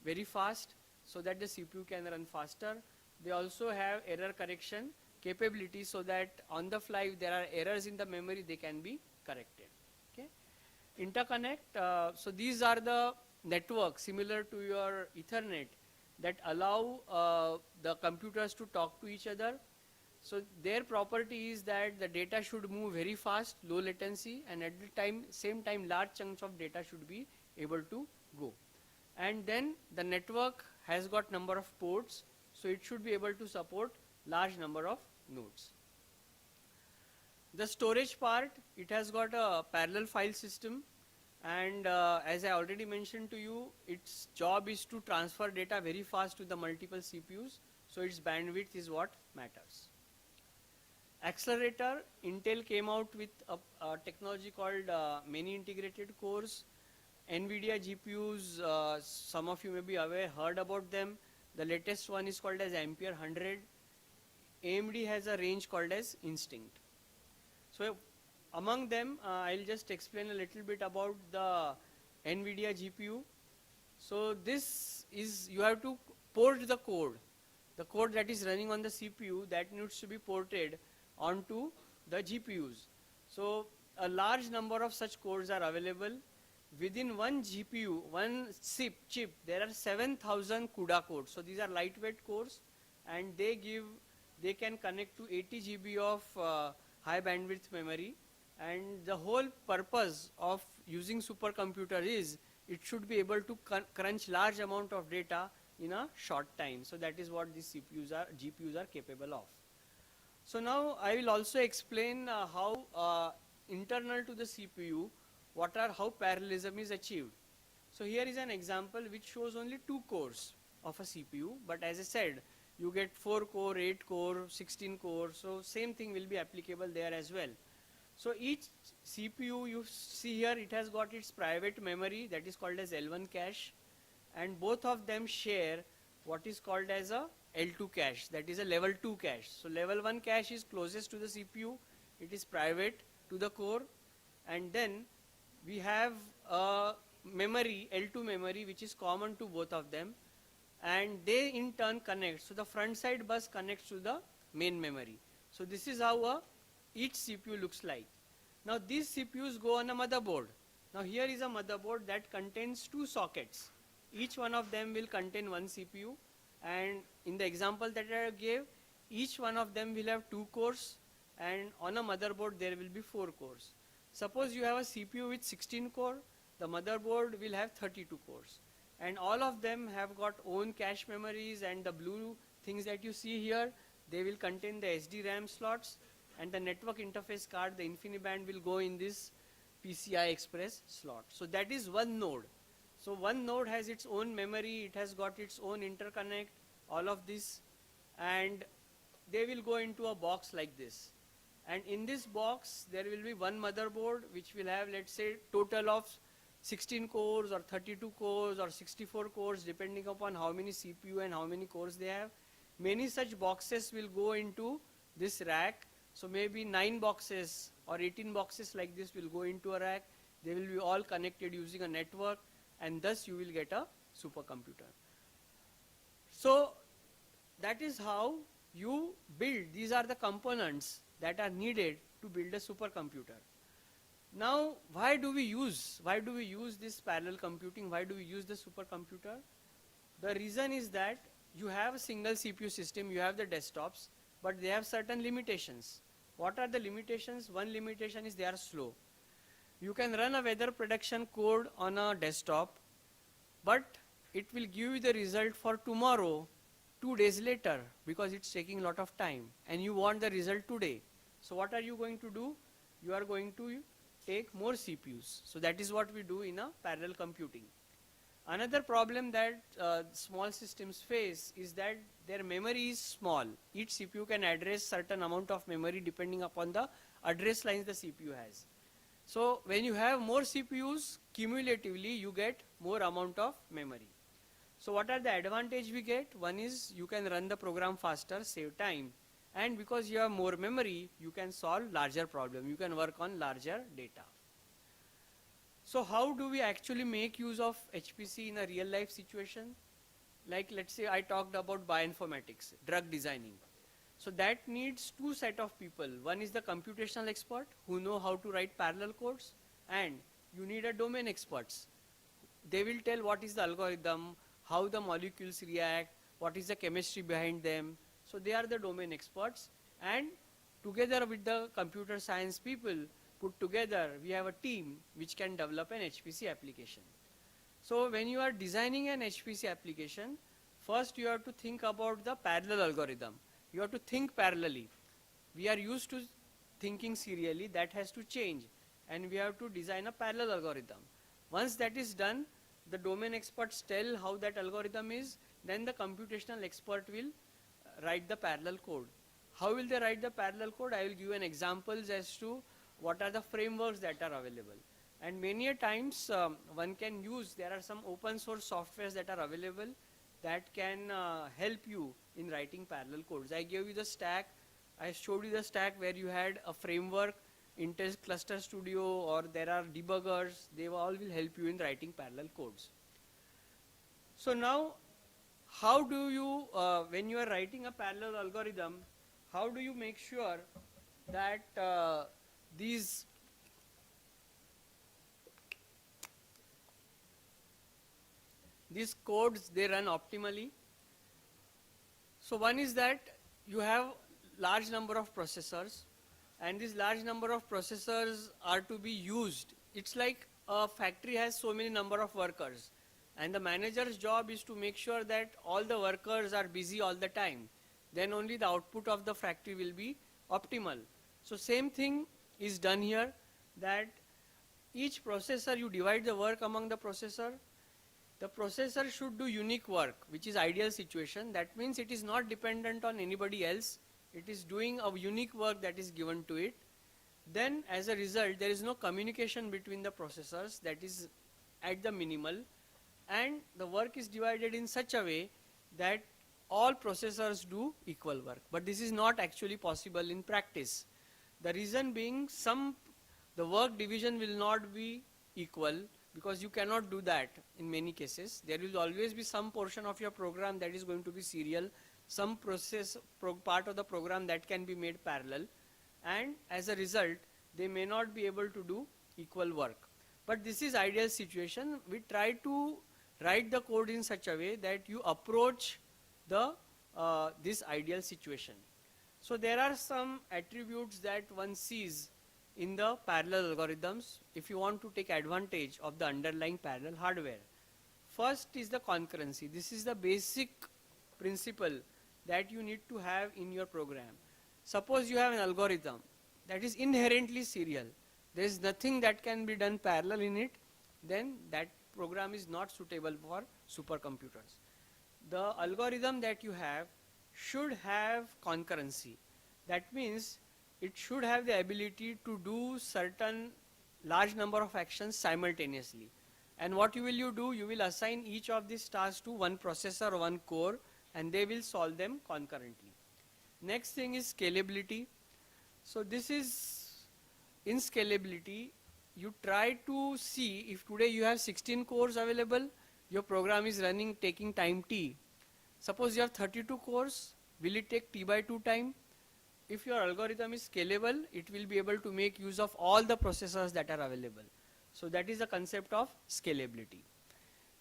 Speaker 2: very fast, so that the CPU can run faster. They also have error correction capability, so that on the fly if there are errors in the memory, they can be corrected. Okay. Interconnect. So these are the networks similar to your Ethernet that allow the computers to talk to each other. So their property is that the data should move very fast, low latency, and at the same time large chunks of data should be able to go. And then the network has got number of ports, so it should be able to support large number of nodes. The storage part, it has got a parallel file system, and as I already mentioned to you, its job is to transfer data very fast to the multiple CPUs, so its bandwidth is what matters. Accelerator, Intel came out with a technology called many integrated cores. NVIDIA GPUs, some of you may be aware, heard about them. The latest one is called as Ampere 100. AMD has a range called as Instinct. So among them, I'll just explain a little bit about the NVIDIA GPU. So this is, you have to port the code that is running on the CPU, that needs to be ported onto the GPUs. So a large number of such codes are available. Within one GPU, one chip, there are 7,000 CUDA codes. So these are lightweight cores, and they can connect to 80 GB of high bandwidth memory. And the whole purpose of using supercomputer is it should be able to crunch large amount of data in a short time. So that is what these GPUs are capable of. So now I will also explain how internal to the CPU, how parallelism is achieved. So here is an example which shows only 2 cores of a CPU, but as I said, you get 4 core, 8 core, 16 core, so same thing will be applicable there as well. So each CPU you see here, it has got its private memory that is called as L1 cache, and both of them share what is called as a L2 cache, that is a level 2 cache. So level 1 cache is closest to the CPU, it is private to the core, and then we have a memory, L2 memory, which is common to both of them, and they in turn connect. So the front side bus connects to the main memory. So this is how each CPU looks like. Now these CPUs go on a motherboard. Now here is a motherboard that contains two sockets. Each one of them will contain one CPU, and in the example that I gave, each one of them will have 2 cores, and on a motherboard there will be 4 cores. Suppose you have a CPU with 16 core, the motherboard will have 32 cores. And all of them have got own cache memories, and the blue things that you see here, they will contain the SD-RAM slots, and the network interface card, the InfiniBand, will go in this PCI Express slot. So that is one node. So one node has its own memory, it has got its own interconnect, all of this, and they will go into a box like this. And in this box, there will be one motherboard which will have, let's say, total of 16 cores or 32 cores or 64 cores, depending upon how many CPU and how many cores they have. Many such boxes will go into this rack. So maybe 9 boxes or 18 boxes like this will go into a rack. They will be all connected using a network, and thus you will get a supercomputer. So that is how you build. These are the components that are needed to build a supercomputer. Now, why do we use this parallel computing? Why do we use the supercomputer? The reason is that you have a single CPU system, you have the desktops, but they have certain limitations. What are the limitations? One limitation is they are slow. You can run a weather prediction code on a desktop, but it will give you the result for tomorrow 2 days later, because it's taking a lot of time and you want the result today. So what are you going to do? You are going to take more CPUs. So that is what we do in a parallel computing. Another problem that small systems face is that their memory is small. Each CPU can address certain amount of memory depending upon the address lines the CPU has. So when you have more CPUs, cumulatively you get more amount of memory. So what are the advantage we get? One is you can run the program faster, save time, and because you have more memory, you can solve larger problem. You can work on larger data. So how do we actually make use of HPC in a real life situation? Like let's say I talked about bioinformatics, drug designing. So that needs 2 set of people. One is the computational expert who know how to write parallel codes, and you need a domain experts. They will tell what is the algorithm, how the molecules react, what is the chemistry behind them. So they are the domain experts, and together with the computer science people put together, we have a team which can develop an HPC application. So when you are designing an HPC application, first you have to think about the parallel algorithm. You have to think parallelly. We are used to thinking serially, that has to change, and we have to design a parallel algorithm. Once that is done, the domain experts tell how that algorithm is, then the computational expert will write the parallel code. How will they write the parallel code? I will give an examples as to what are the frameworks that are available. And many a times one can use, there are some open source softwares that are available that can help you in writing parallel codes. I gave you the stack, I showed you the stack where you had a framework, Intel Cluster Studio, or there are debuggers, they all will help you in writing parallel codes. So now, how do you, when you are writing a parallel algorithm, how do you make sure that these codes, they run optimally? So one is that you have large number of processors, and this large number of processors are to be used. It's like a factory has so many number of workers, and the manager's job is to make sure that all the workers are busy all the time. Then only the output of the factory will be optimal. So same thing is done here, that each processor, you divide the work among the processor. The processor should do unique work, which is ideal situation. That means it is not dependent on anybody else. It is doing a unique work that is given to it. Then as a result, there is no communication between the processors, that is at the minimal, and the work is divided in such a way that all processors do equal work. But this is not actually possible in practice. The reason being, the work division will not be equal, because you cannot do that in many cases. There will always be some portion of your program that is going to be serial, some part of the program that can be made parallel, and as a result, they may not be able to do equal work. But this is ideal situation. We try to write the code in such a way that you approach the this ideal situation. So there are some attributes that one sees in the parallel algorithms if you want to take advantage of the underlying parallel hardware. First is the concurrency. This is the basic principle that you need to have in your program. Suppose you have an algorithm that is inherently serial. There is nothing that can be done parallel in it, then that program is not suitable for supercomputers. The algorithm that you have should have concurrency. That means it should have the ability to do certain large number of actions simultaneously. And what you do, you will assign each of these tasks to one processor or one core, and they will solve them concurrently. Next thing is scalability. So this is, in scalability, you try to see if today you have 16 cores available, your program is running taking time t. Suppose you have 32 cores, will it take t by 2 time? If your algorithm is scalable, it will be able to make use of all the processors that are available. So that is the concept of scalability.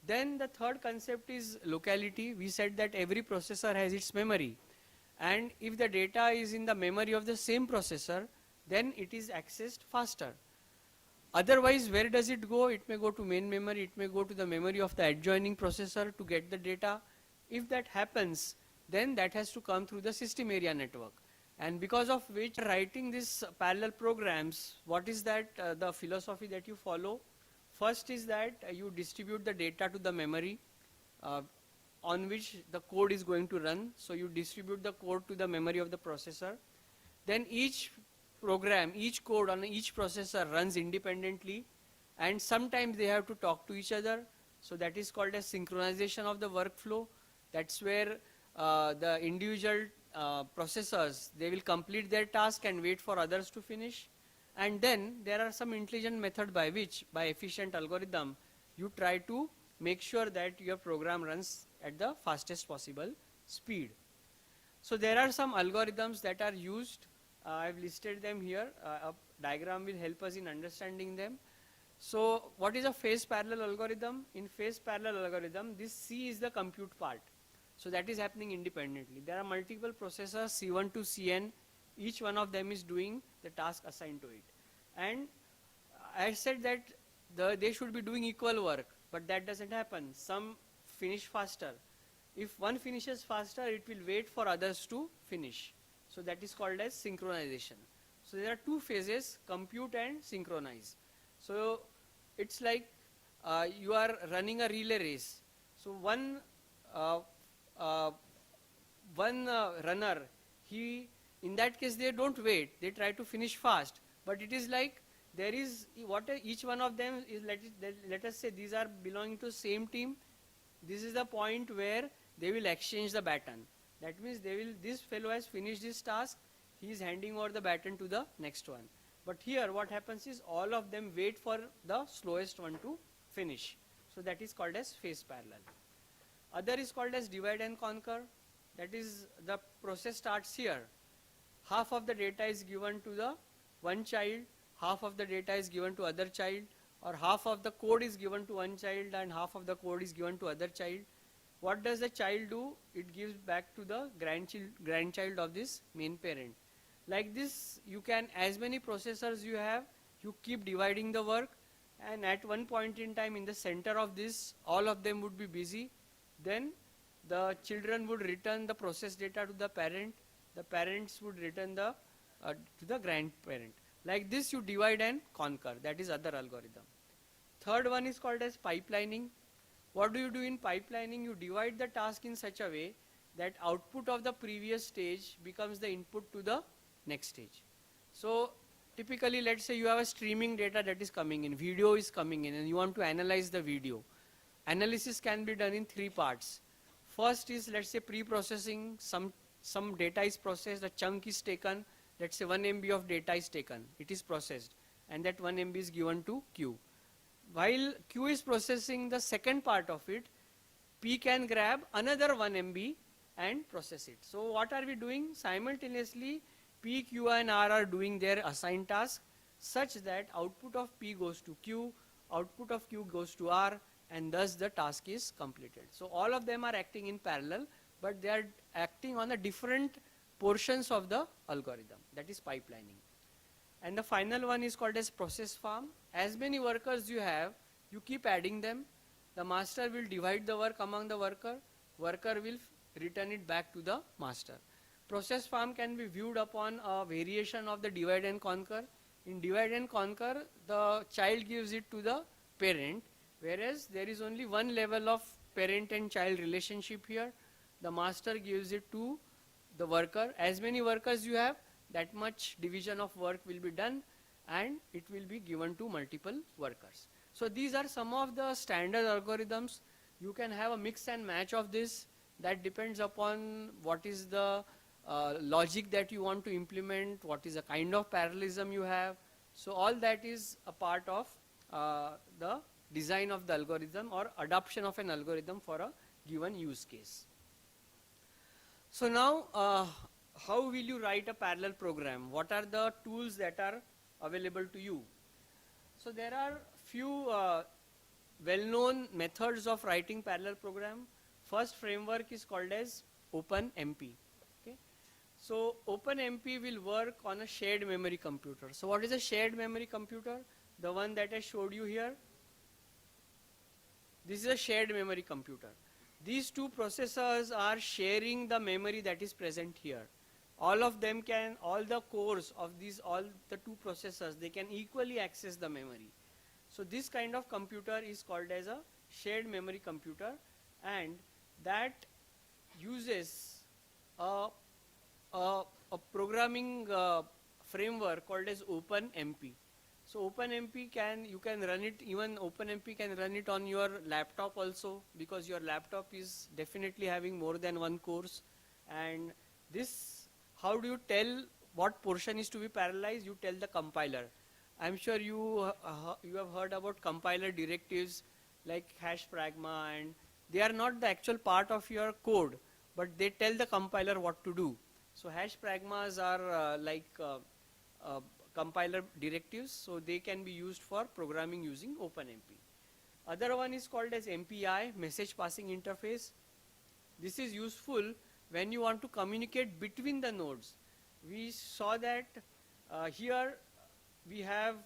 Speaker 2: Then the third concept is locality. We said that every processor has its memory. And if the data is in the memory of the same processor, then it is accessed faster. Otherwise, where does it go? It may go to main memory, it may go to the memory of the adjoining processor to get the data. If that happens, then that has to come through the system area network. And because of which writing these parallel programs, what is that the philosophy that you follow? First is that you distribute the data to the memory on which the code is going to run. So you distribute the code to the memory of the processor. Then each program, each code on each processor runs independently, and sometimes they have to talk to each other. So that is called as synchronization of the workflow. That's where the individual processors, they will complete their task and wait for others to finish. And then there are some intelligent method by which, by efficient algorithm, you try to make sure that your program runs at the fastest possible speed. So there are some algorithms that are used. I've listed them here. A diagram will help us in understanding them. So what is a phase parallel algorithm? In phase parallel algorithm, this C is the compute part. So that is happening independently. There are multiple processors, C1 to Cn. Each one of them is doing the task assigned to it. And I said that they should be doing equal work, but that doesn't happen. Some finish faster. If one finishes faster, it will wait for others to finish. So that is called as synchronization. So there are two phases, compute and synchronize. So it's like you are running a relay race. So one runner, in that case they don't wait, they try to finish fast. But it is like there is each one of them is, let us say these are belonging to same team. This is the point where they will exchange the baton. That means this fellow has finished his task, he is handing over the baton to the next one. But here what happens is all of them wait for the slowest one to finish. So that is called as phase parallel. Other is called as divide and conquer. That is, the process starts here. Half of the data is given to the one child, half of the data is given to other child, or half of the code is given to one child and half of the code is given to other child. What does the child do? It gives back to the grandchild of this main parent. Like this, you can, as many processors you have, you keep dividing the work, and at one point in time in the center of this, all of them would be busy. Then the children would return the process data to the parent, the parents would return to the grandparent. Like this you divide and conquer, that is other algorithm. Third one is called as pipelining. What do you do in pipelining? You divide the task in such a way that output of the previous stage becomes the input to the next stage. So typically let's say you have a streaming data that is coming in, video is coming in, and you want to analyze the video. Analysis can be done in three parts. First is, let's say, pre-processing. Some data is processed, a chunk is taken, let's say 1 MB of data is taken, it is processed, and that 1 MB is given to Q. While Q is processing the second part of it, P can grab another 1 MB and process it. So what are we doing? Simultaneously, P, Q and R are doing their assigned task. such that output of P goes to Q, output of Q goes to R, and thus the task is completed. So all of them are acting in parallel, but they are acting on the different portions of the algorithm, that is pipelining. And the final one is called as process farm. As many workers you have, you keep adding them. The master will divide the work among the worker will return it back to the master. Process farm can be viewed upon a variation of the divide and conquer. In divide and conquer, the child gives it to the parent, whereas there is only one level of parent and child relationship here. The master gives it to the worker. As many workers you have, that much division of work will be done, and it will be given to multiple workers. So these are some of the standard algorithms. You can have a mix and match of this. That depends upon what is the logic that you want to implement, what is the kind of parallelism you have. So all that is a part of the design of the algorithm or adoption of an algorithm for a given use case. So now, how will you write a parallel program? What are the tools that are available to you? So there are few well-known methods of writing parallel program. First framework is called as OpenMP. Okay? So OpenMP will work on a shared memory computer. So what is a shared memory computer? The one that I showed you here. This is a shared memory computer. These two processors are sharing the memory that is present here. All of them can, all the cores of these, all the two processors, they can equally access the memory. So this kind of computer is called as a shared memory computer, and that uses a programming framework called as OpenMP. So OpenMP you can run it, even OpenMP can run it on your laptop also, because your laptop is definitely having more than one cores. And this, how do you tell what portion is to be parallelized? You tell the compiler. I'm sure you have heard about compiler directives like #pragma, and they are not the actual part of your code, but they tell the compiler what to do. So #pragmas are compiler directives, so they can be used for programming using OpenMP. Other one is called as MPI, message passing interface. This is useful when you want to communicate between the nodes. We saw that here we have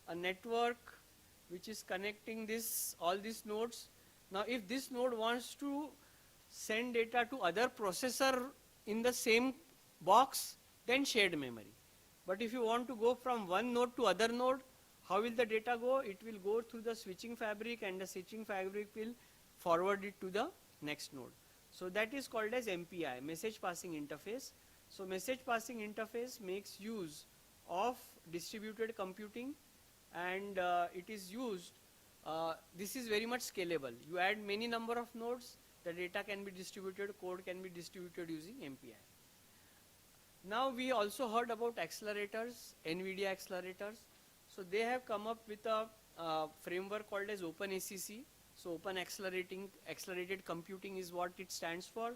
Speaker 2: a network which is connecting all these nodes. Now if this node wants to send data to other processor in the same box, then shared memory. But if you want to go from one node to other node, how will the data go? It will go through the switching fabric, and the switching fabric will forward it to the next node. So that is called as MPI, message passing interface. So message passing interface makes use of distributed computing, and it is used, this is very much scalable. You add many number of nodes, the data can be distributed, code can be distributed using MPI. Now we also heard about accelerators, NVIDIA accelerators. So they have come up with a framework called as OpenACC. So Open Accelerated Computing is what it stands for.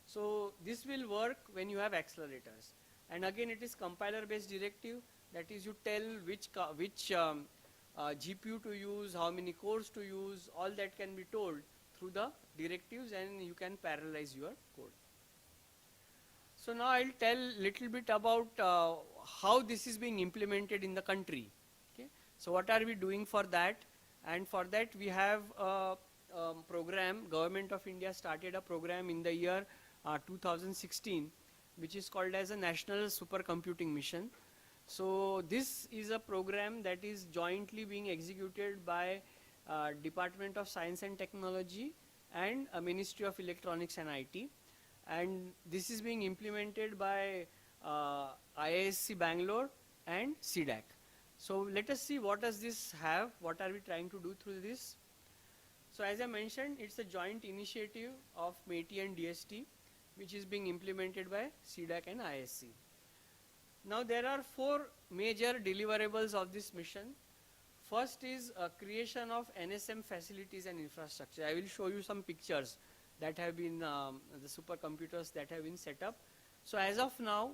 Speaker 2: So this will work when you have accelerators. And again, it is compiler based directive, that is you tell which GPU to use, how many cores to use, all that can be told through the directives, and you can parallelize your code. So now I'll tell little bit about how this is being implemented in the country. Okay? So what are we doing for that? And for that we have a program, Government of India started a program in the year 2016, which is called as a National Supercomputing Mission. So this is a program that is jointly being executed by Department of Science and Technology and Ministry of Electronics and IT. And this is being implemented by IISc Bangalore and CDAC. So let us see what does this have, what are we trying to do through this. So as I mentioned, it's a joint initiative of METI and DST, which is being implemented by CDAC and IISc. Now there are 4 major deliverables of this mission. First is creation of NSM facilities and infrastructure. I will show you some pictures that have been, the supercomputers that have been set up. So as of now,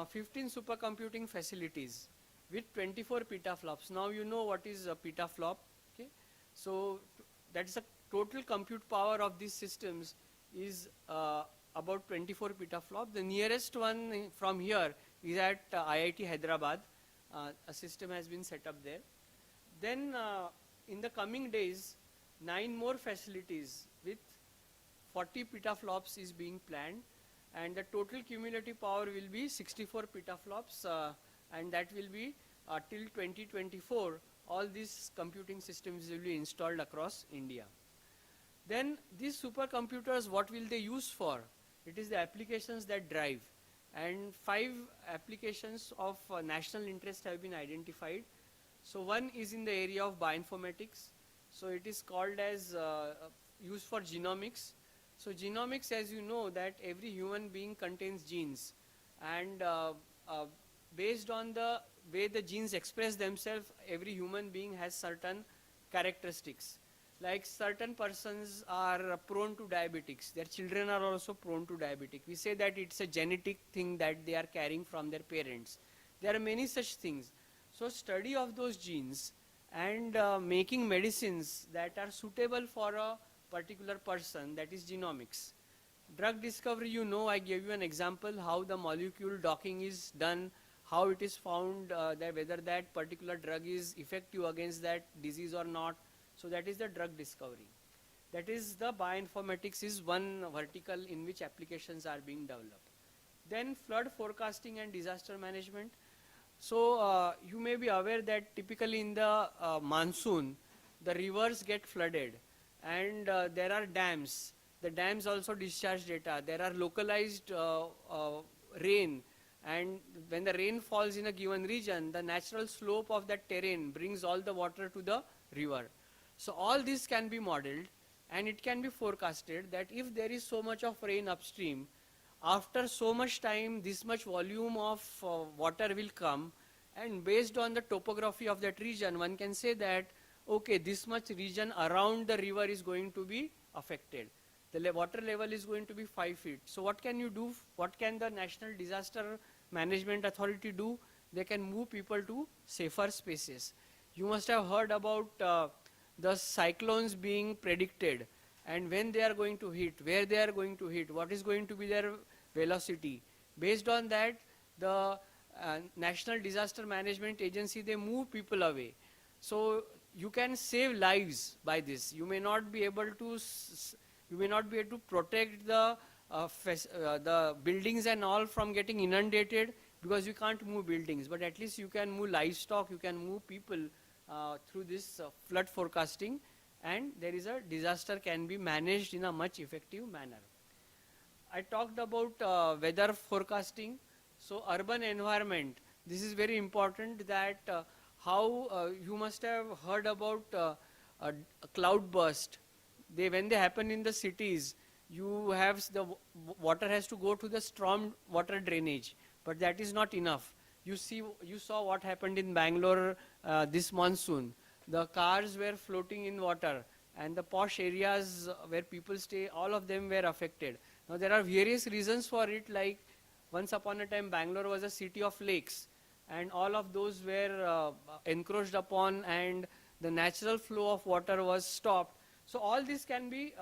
Speaker 2: 15 supercomputing facilities with 24 petaflops. Now you know what is a petaflop. Okay, so that's the total compute power of these systems is about 24 petaflop. The nearest one from here is at IIT Hyderabad. A system has been set up there. Then in the coming days, 9 more facilities with 40 petaflops is being planned, and the total cumulative power will be 64 petaflops, and that will be till 2024. All these computing systems will be installed across India. Then these supercomputers, what will they use for? It is the applications that drive, and 5 applications of national interest have been identified. So one is in the area of bioinformatics. So it is called as used for genomics. So genomics, as you know, that every human being contains genes, and based on the way the genes express themselves, every human being has certain characteristics. Like certain persons are prone to diabetics, their children are also prone to diabetic. We say that it's a genetic thing that they are carrying from their parents. There are many such things. So study of those genes and making medicines that are suitable for a particular person, that is genomics. Drug discovery, you know, I gave you an example how the molecule docking is done, how it is found that whether that particular drug is effective against that disease or not. So that is the drug discovery. That is the bioinformatics is one vertical in which applications are being developed. Then flood forecasting and disaster management. So you may be aware that typically in the monsoon, the rivers get flooded, and there are dams. The dams also discharge data. There are localized rain, and when the rain falls in a given region, the natural slope of that terrain brings all the water to the river. So all this can be modeled, and it can be forecasted that if there is so much of rain upstream, after so much time this much volume of water will come, and based on the topography of that region, one can say that okay, this much region around the river is going to be affected. The water level is going to be 5 feet. So what can you do? What can the National Disaster Management Authority do? They can move people to safer spaces. You must have heard about the cyclones being predicted, and when they are going to hit, where they are going to hit, what is going to be their velocity. Based on that, the National Disaster Management Agency, they move people away. So you can save lives by this. You may not be able to protect the buildings and all from getting inundated, because you can't move buildings, but at least you can move livestock, you can move people through this flood forecasting, and there is a disaster can be managed in a much effective manner. I talked about weather forecasting. So urban environment, this is very important, that how you must have heard about a cloud burst. When they happen in the cities, you have the water has to go to the storm water drainage, but that is not enough. You saw what happened in Bangalore this monsoon. The cars were floating in water, and the posh areas where people stay, all of them were affected. Now there are various reasons for it, like once upon a time Bangalore was a city of lakes, and all of those were encroached upon, and the natural flow of water was stopped. So all this can be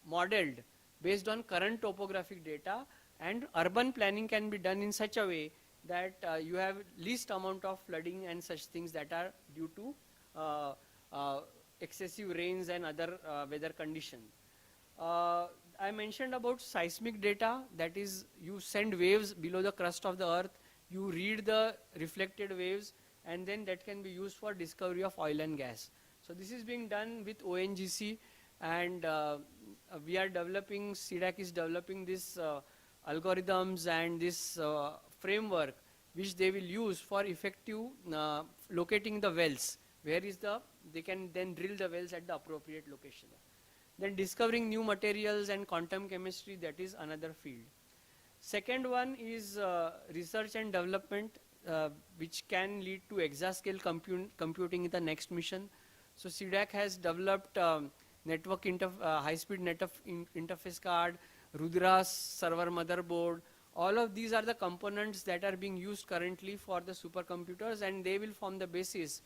Speaker 2: modeled based on current topographic data, and urban planning can be done in such a way that you have least amount of flooding and such things that are due to excessive rains and other weather conditions. I mentioned about seismic data, that is you send waves below the crust of the earth, you read the reflected waves, and then that can be used for discovery of oil and gas. So this is being done with ONGC, and we are developing, CDAC is developing this algorithms and this framework which they will use for effective locating the wells. They can then drill the wells at the appropriate location. Then discovering new materials and quantum chemistry, that is another field. Second one is research and development, which can lead to exascale computing in the next mission. So CDAC has developed network high-speed interface card, Rudra's server motherboard. All of these are the components that are being used currently for the supercomputers, and they will form the basis.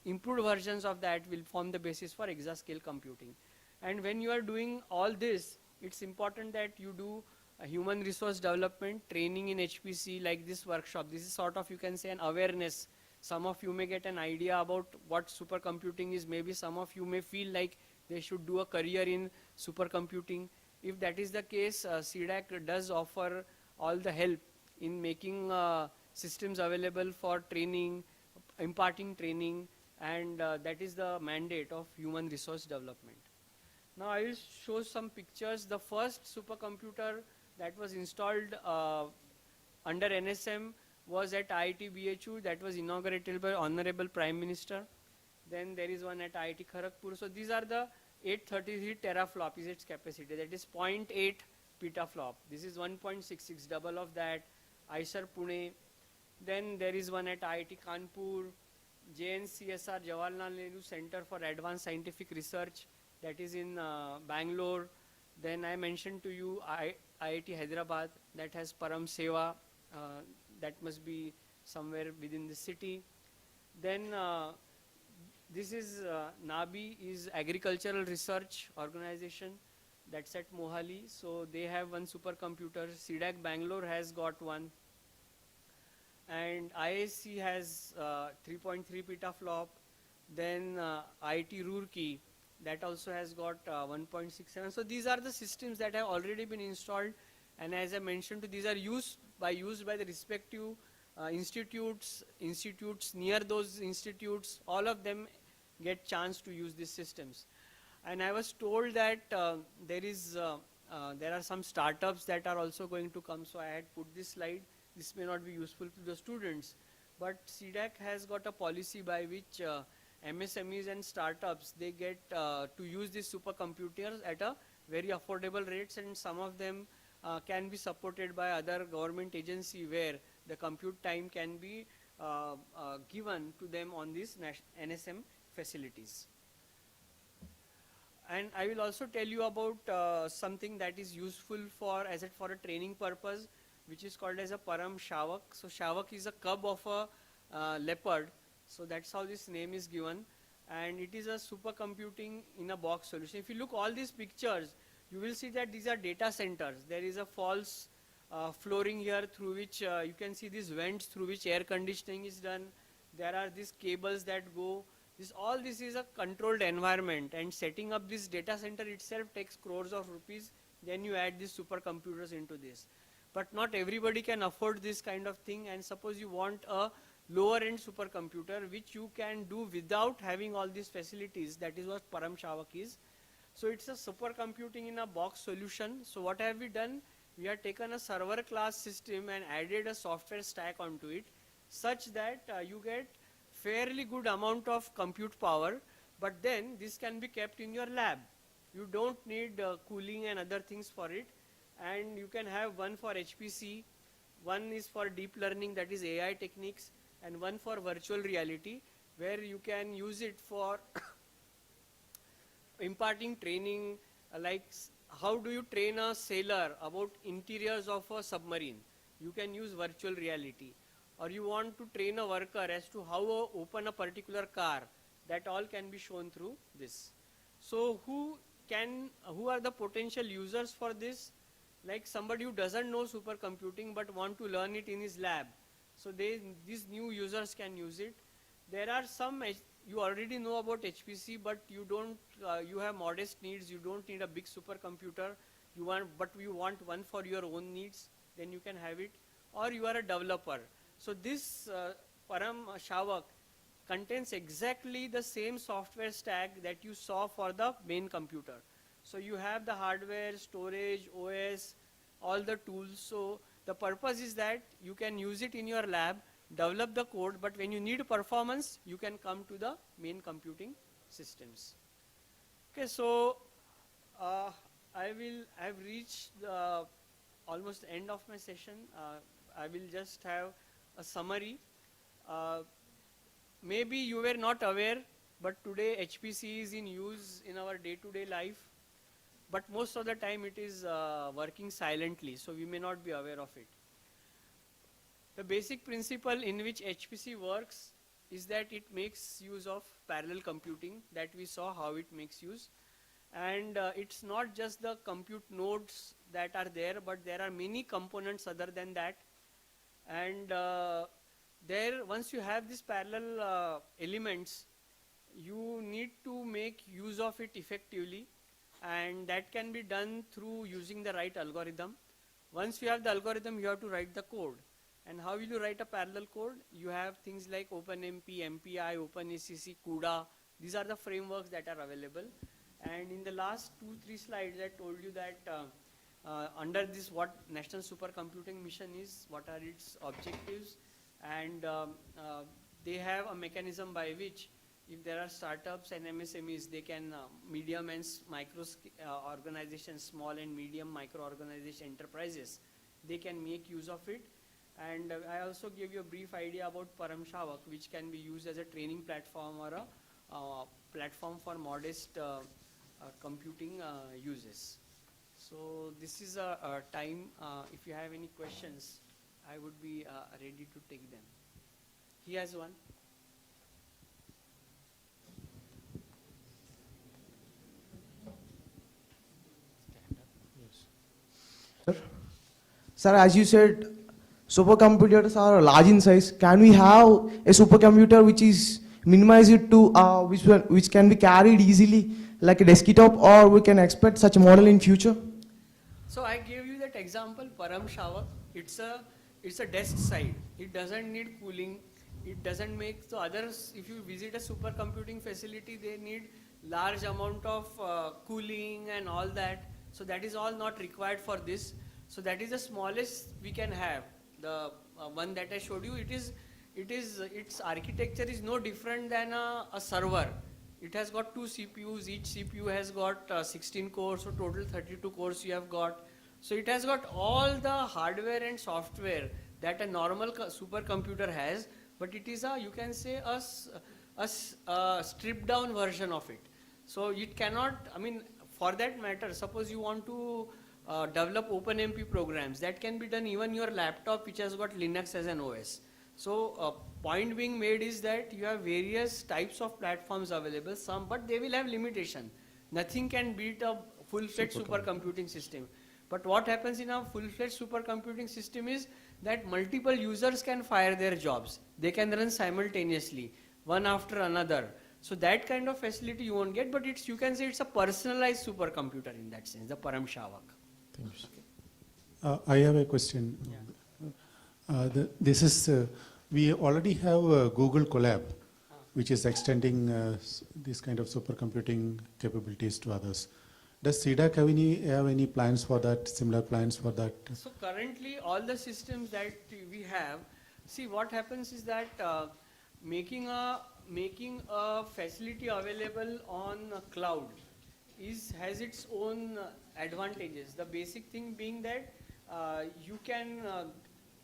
Speaker 2: Improved versions of that will form the basis for exascale computing. And when you are doing all this, it's important that you do human resource development, training in HPC like this workshop. This is sort of, you can say, an awareness. Some of you may get an idea about what supercomputing is. Maybe some of you may feel like they should do a career in supercomputing. If that is the case, CDAC does offer all the help in making systems available for training, imparting training, and that is the mandate of human resource development. Now I will show some pictures. The first supercomputer that was installed under NSM was at IIT BHU. That was inaugurated by Honorable Prime Minister. Then there is one at IIT Kharagpur. So these are the 833 teraflop is its capacity. That is 0.8 petaflop. This is 1.66, double of that. ISER Pune. Then there is one at IIT Kanpur, JNCSR Jawaharlal Nehru Center for Advanced Scientific Research, that is in Bangalore. Then I mentioned to you IIT Hyderabad, that has Param Seva, that must be somewhere within the city. Then this is NABI, is Agricultural Research Organization, that's at Mohali. So they have one supercomputer. CDAC Bangalore has got one. And IISc has 3.3 petaflop. Then IIT Roorkee, that also has got 1.67. So these are the systems that have already been installed, and as I mentioned, these are used by the respective institutes near those institutes. All of them get chance to use these systems. And I was told that there are some startups that are also going to come, so I had put this slide. This may not be useful to the students, but CDAC has got a policy by which MSMEs and startups, they get to use these supercomputers at a very affordable rates, and some of them can be supported by other government agency where the compute time can be given to them on these NSM facilities. And I will also tell you about something that is useful for a training purpose, which is called as a Param Shavak. So Shavak is a cub of a leopard. So that's how this name is given. And it is a supercomputing in a box solution. If you look all these pictures, you will see that these are data centers. There is a false flooring here through which you can see these vents through which air conditioning is done. There are these cables that go. All this is a controlled environment, and setting up this data center itself takes crores of rupees. Then you add these supercomputers into this. But not everybody can afford this kind of thing, and suppose you want a lower end supercomputer which you can do without having all these facilities. That is what Param Shavak is. So it's a supercomputing in a box solution. So what have we done? We have taken a server class system and added a software stack onto it, such that you get fairly good amount of compute power, but then this can be kept in your lab. You don't need cooling and other things for it, and you can have one for HPC, one is for deep learning, that is AI techniques, and one for virtual reality, where you can use it for imparting training, like how do you train a sailor about interiors of a submarine? You can use virtual reality. Or you want to train a worker as to how to open a particular car, that all can be shown through this. So who are the potential users for this? Like somebody who doesn't know supercomputing but want to learn it in his lab. So these new users can use it. There are some, you already know about HPC, but you don't, you have modest needs, you don't need a big supercomputer, but you want one for your own needs, then you can have it. Or you are a developer. So this Param Shavak contains exactly the same software stack that you saw for the main computer. So you have the hardware, storage, OS, all the tools. So the purpose is that you can use it in your lab, develop the code, but when you need performance, you can come to the main computing systems. Okay, so I've reached almost the end of my session. I will just have a summary. Maybe you were not aware, but today HPC is in use in our day-to-day life. but most of the time it is working silently, so we may not be aware of it. The basic principle in which HPC works is that it makes use of parallel computing, that we saw how it makes use. And it's not just the compute nodes that are there, but there are many components other than that. And there, once you have these parallel elements, you need to make use of it effectively, and that can be done through using the right algorithm. Once you have the algorithm, you have to write the code. And how will you write a parallel code? You have things like OpenMP, MPI, OpenACC, CUDA. These are the frameworks that are available. And in the last 2-3 slides, I told you that under this, what National Supercomputing Mission is, what are its objectives, and they have a mechanism by which if there are startups and MSMEs, they can medium and micro organizations, small and medium micro organization enterprises, they can make use of it. And I also gave you a brief idea about Param Shavak, which can be used as a training platform or a platform for modest computing uses. So this is a time, if you have any questions, I would be ready to take them. He has one.
Speaker 3: Sir, sir, as you said, supercomputers are large in size. Can we have a supercomputer which is minimized to which can be carried easily like a desktop, or we can expect such a model in future?
Speaker 2: So I gave you that example, Param Shavak. It's a desk side. It doesn't need cooling. It doesn't make, so others, if you visit a supercomputing facility, they need large amount of cooling and all that. So that is all not required for this. So that is the smallest we can have. The one that I showed you, its architecture is no different than a server. It has got 2 CPUs. Each CPU has got 16 cores, so total 32 cores you have got. So it has got all the hardware and software that a normal supercomputer has, but it is you can say a stripped down version of it. So it cannot, I mean, for that matter, suppose you want to develop OpenMP programs, that can be done even your laptop which has got Linux as an OS. So point being made is that you have various types of platforms available, some, but they will have limitation. Nothing can beat a full-fledged supercomputing system. But what happens in a full-fledged supercomputing system is that multiple users can fire their jobs. They can run simultaneously, one after another. So that kind of facility you won't get, but it's, you can say it's a personalized supercomputer in that sense, the Param Shavak.
Speaker 4: Thank you. I have a question. Yeah. This is, we already have Google Colab, which is extending this kind of supercomputing capabilities to others. Does CDAC have any plans for that, similar plans for that?
Speaker 2: So currently all the systems that we have, see what happens is that making a facility available on a cloud has its own advantages. The basic thing being that you can,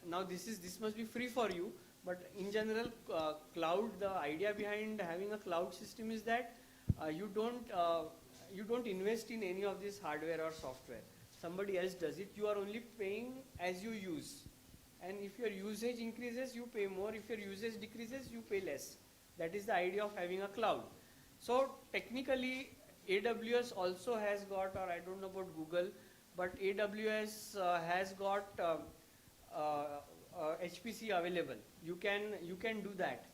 Speaker 2: now this must be free for you, but in general cloud, the idea behind having a cloud system is that you don't invest in any of this hardware or software. Somebody else does it. You are only paying as you use. And if your usage increases, you pay more. If your usage decreases, you pay less. That is the idea of having a cloud. So technically, AWS also has got, or I don't know about Google, but AWS has got HPC available. You can do that.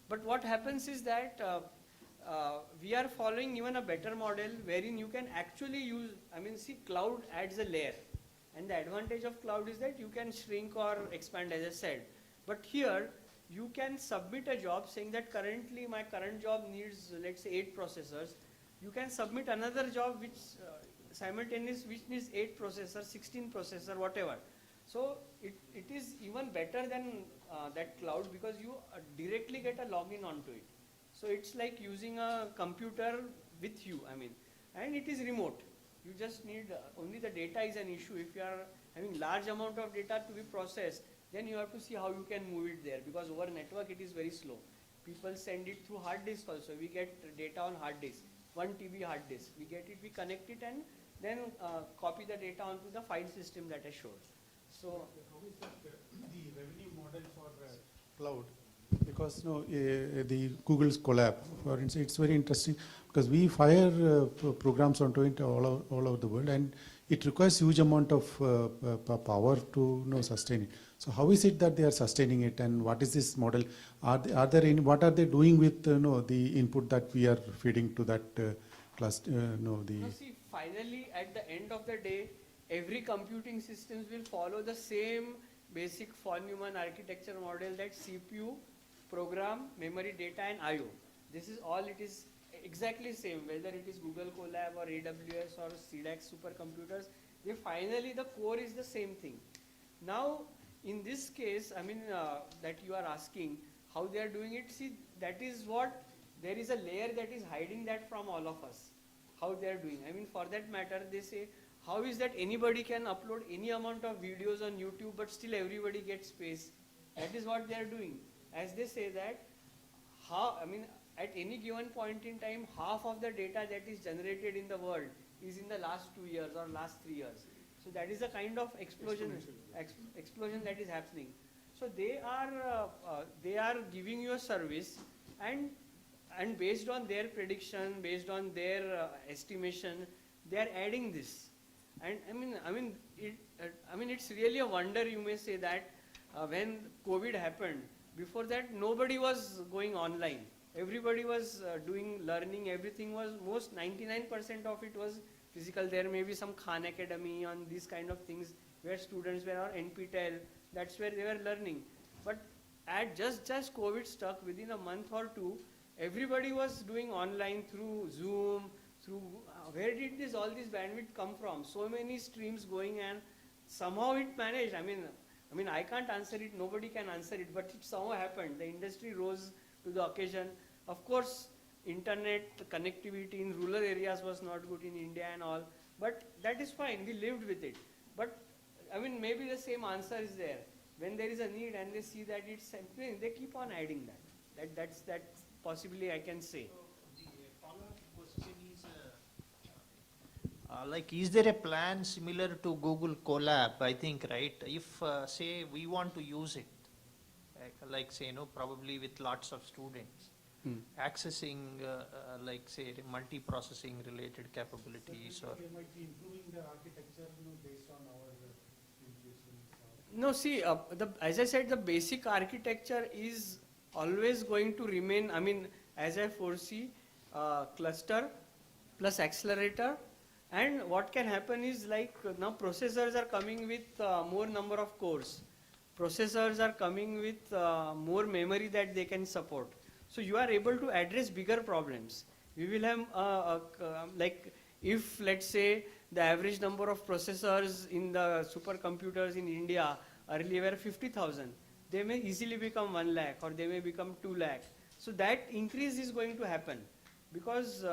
Speaker 2: But what happens is that we are following even a better model wherein you can actually use, I mean, see, cloud adds a layer. And the advantage of cloud is that you can shrink or expand, as I said. But here, you can submit a job saying that currently my current job needs, let's say, 8 processors. You can submit another job which which needs 8 processors, 16 processor, whatever. So it is even better than that cloud because you directly get a login onto it. So it's like using a computer with you, I mean, and it is remote. You just need, only the data is an issue. If you are having large amount of data to be processed, then you have to see how you can move it there, because over network it is very slow. People send it through hard disk also. We get data on hard disk, 1 TB hard disk. We get it, we connect it, and then copy the data onto the file system that I showed. So
Speaker 4: How is that the revenue model for cloud? Because the Google's collab, for instance, it's very interesting because we fire programs onto it all over the world, and it requires huge amount of power to sustain it. So how is it that they are sustaining it, and what is this model? Are there any, what are they doing with the input that we are feeding to that cluster?
Speaker 2: Now see, finally at the end of the day, every computing systems will follow the same basic von Neumann architecture model, that CPU, program, memory, data and IO. This is all, it is exactly same, whether it is Google Colab or AWS or CDAC supercomputers, they finally, the core is the same thing. Now in this case, I mean that you are asking how they are doing it, see, that is what, there is a layer that is hiding that from all of us, how they are doing. I mean, for that matter, they say, how is that anybody can upload any amount of videos on YouTube but still everybody gets space? That is what they are doing. As they say that, how, I mean, at any given point in time, half of the data that is generated in the world is in the last 2 years or last 3 years. So that is a kind of explosion that is happening. So they are giving you a service, and based on their prediction, based on their estimation, they are adding this. And I mean, it's really a wonder, you may say, that when COVID happened, before that nobody was going online. Everybody was doing learning. Everything was, most 99% of it was physical. There may be some Khan Academy on these kind of things where students were, or NPTEL. That's where they were learning. But at just COVID stuck, within a month or two, everybody was doing online through Zoom. Through where did all this bandwidth come from? So many streams going, and somehow it managed. I mean, I can't answer it. Nobody can answer it. But it somehow happened. The industry rose to the occasion. Of course, internet connectivity in rural areas was not good in India and all. But that is fine. We lived with it. But I mean, maybe the same answer is there. When there is a need and they see that it's something, they keep on adding that. That's possibly I can say.
Speaker 5: Like, is there a plan similar to Google Colab, I think, right? If, say, we want to use it, like say, probably with lots of students, accessing, like, say, multi-processing related capabilities, or...
Speaker 4: They might be improving the architecture based on our intuitions.
Speaker 2: No, see, as I said, the basic architecture is always going to remain, I mean, as I foresee, cluster plus accelerator. And what can happen is, like, now processors are coming with more number of cores. Processors are coming with more memory that they can support. So you are able to address bigger problems. We will have, like, if let's say the average number of processors in the supercomputers in India earlier were 50,000, they may easily become 1 lakh, or they may become 2 lakh. So that increase is going to happen, because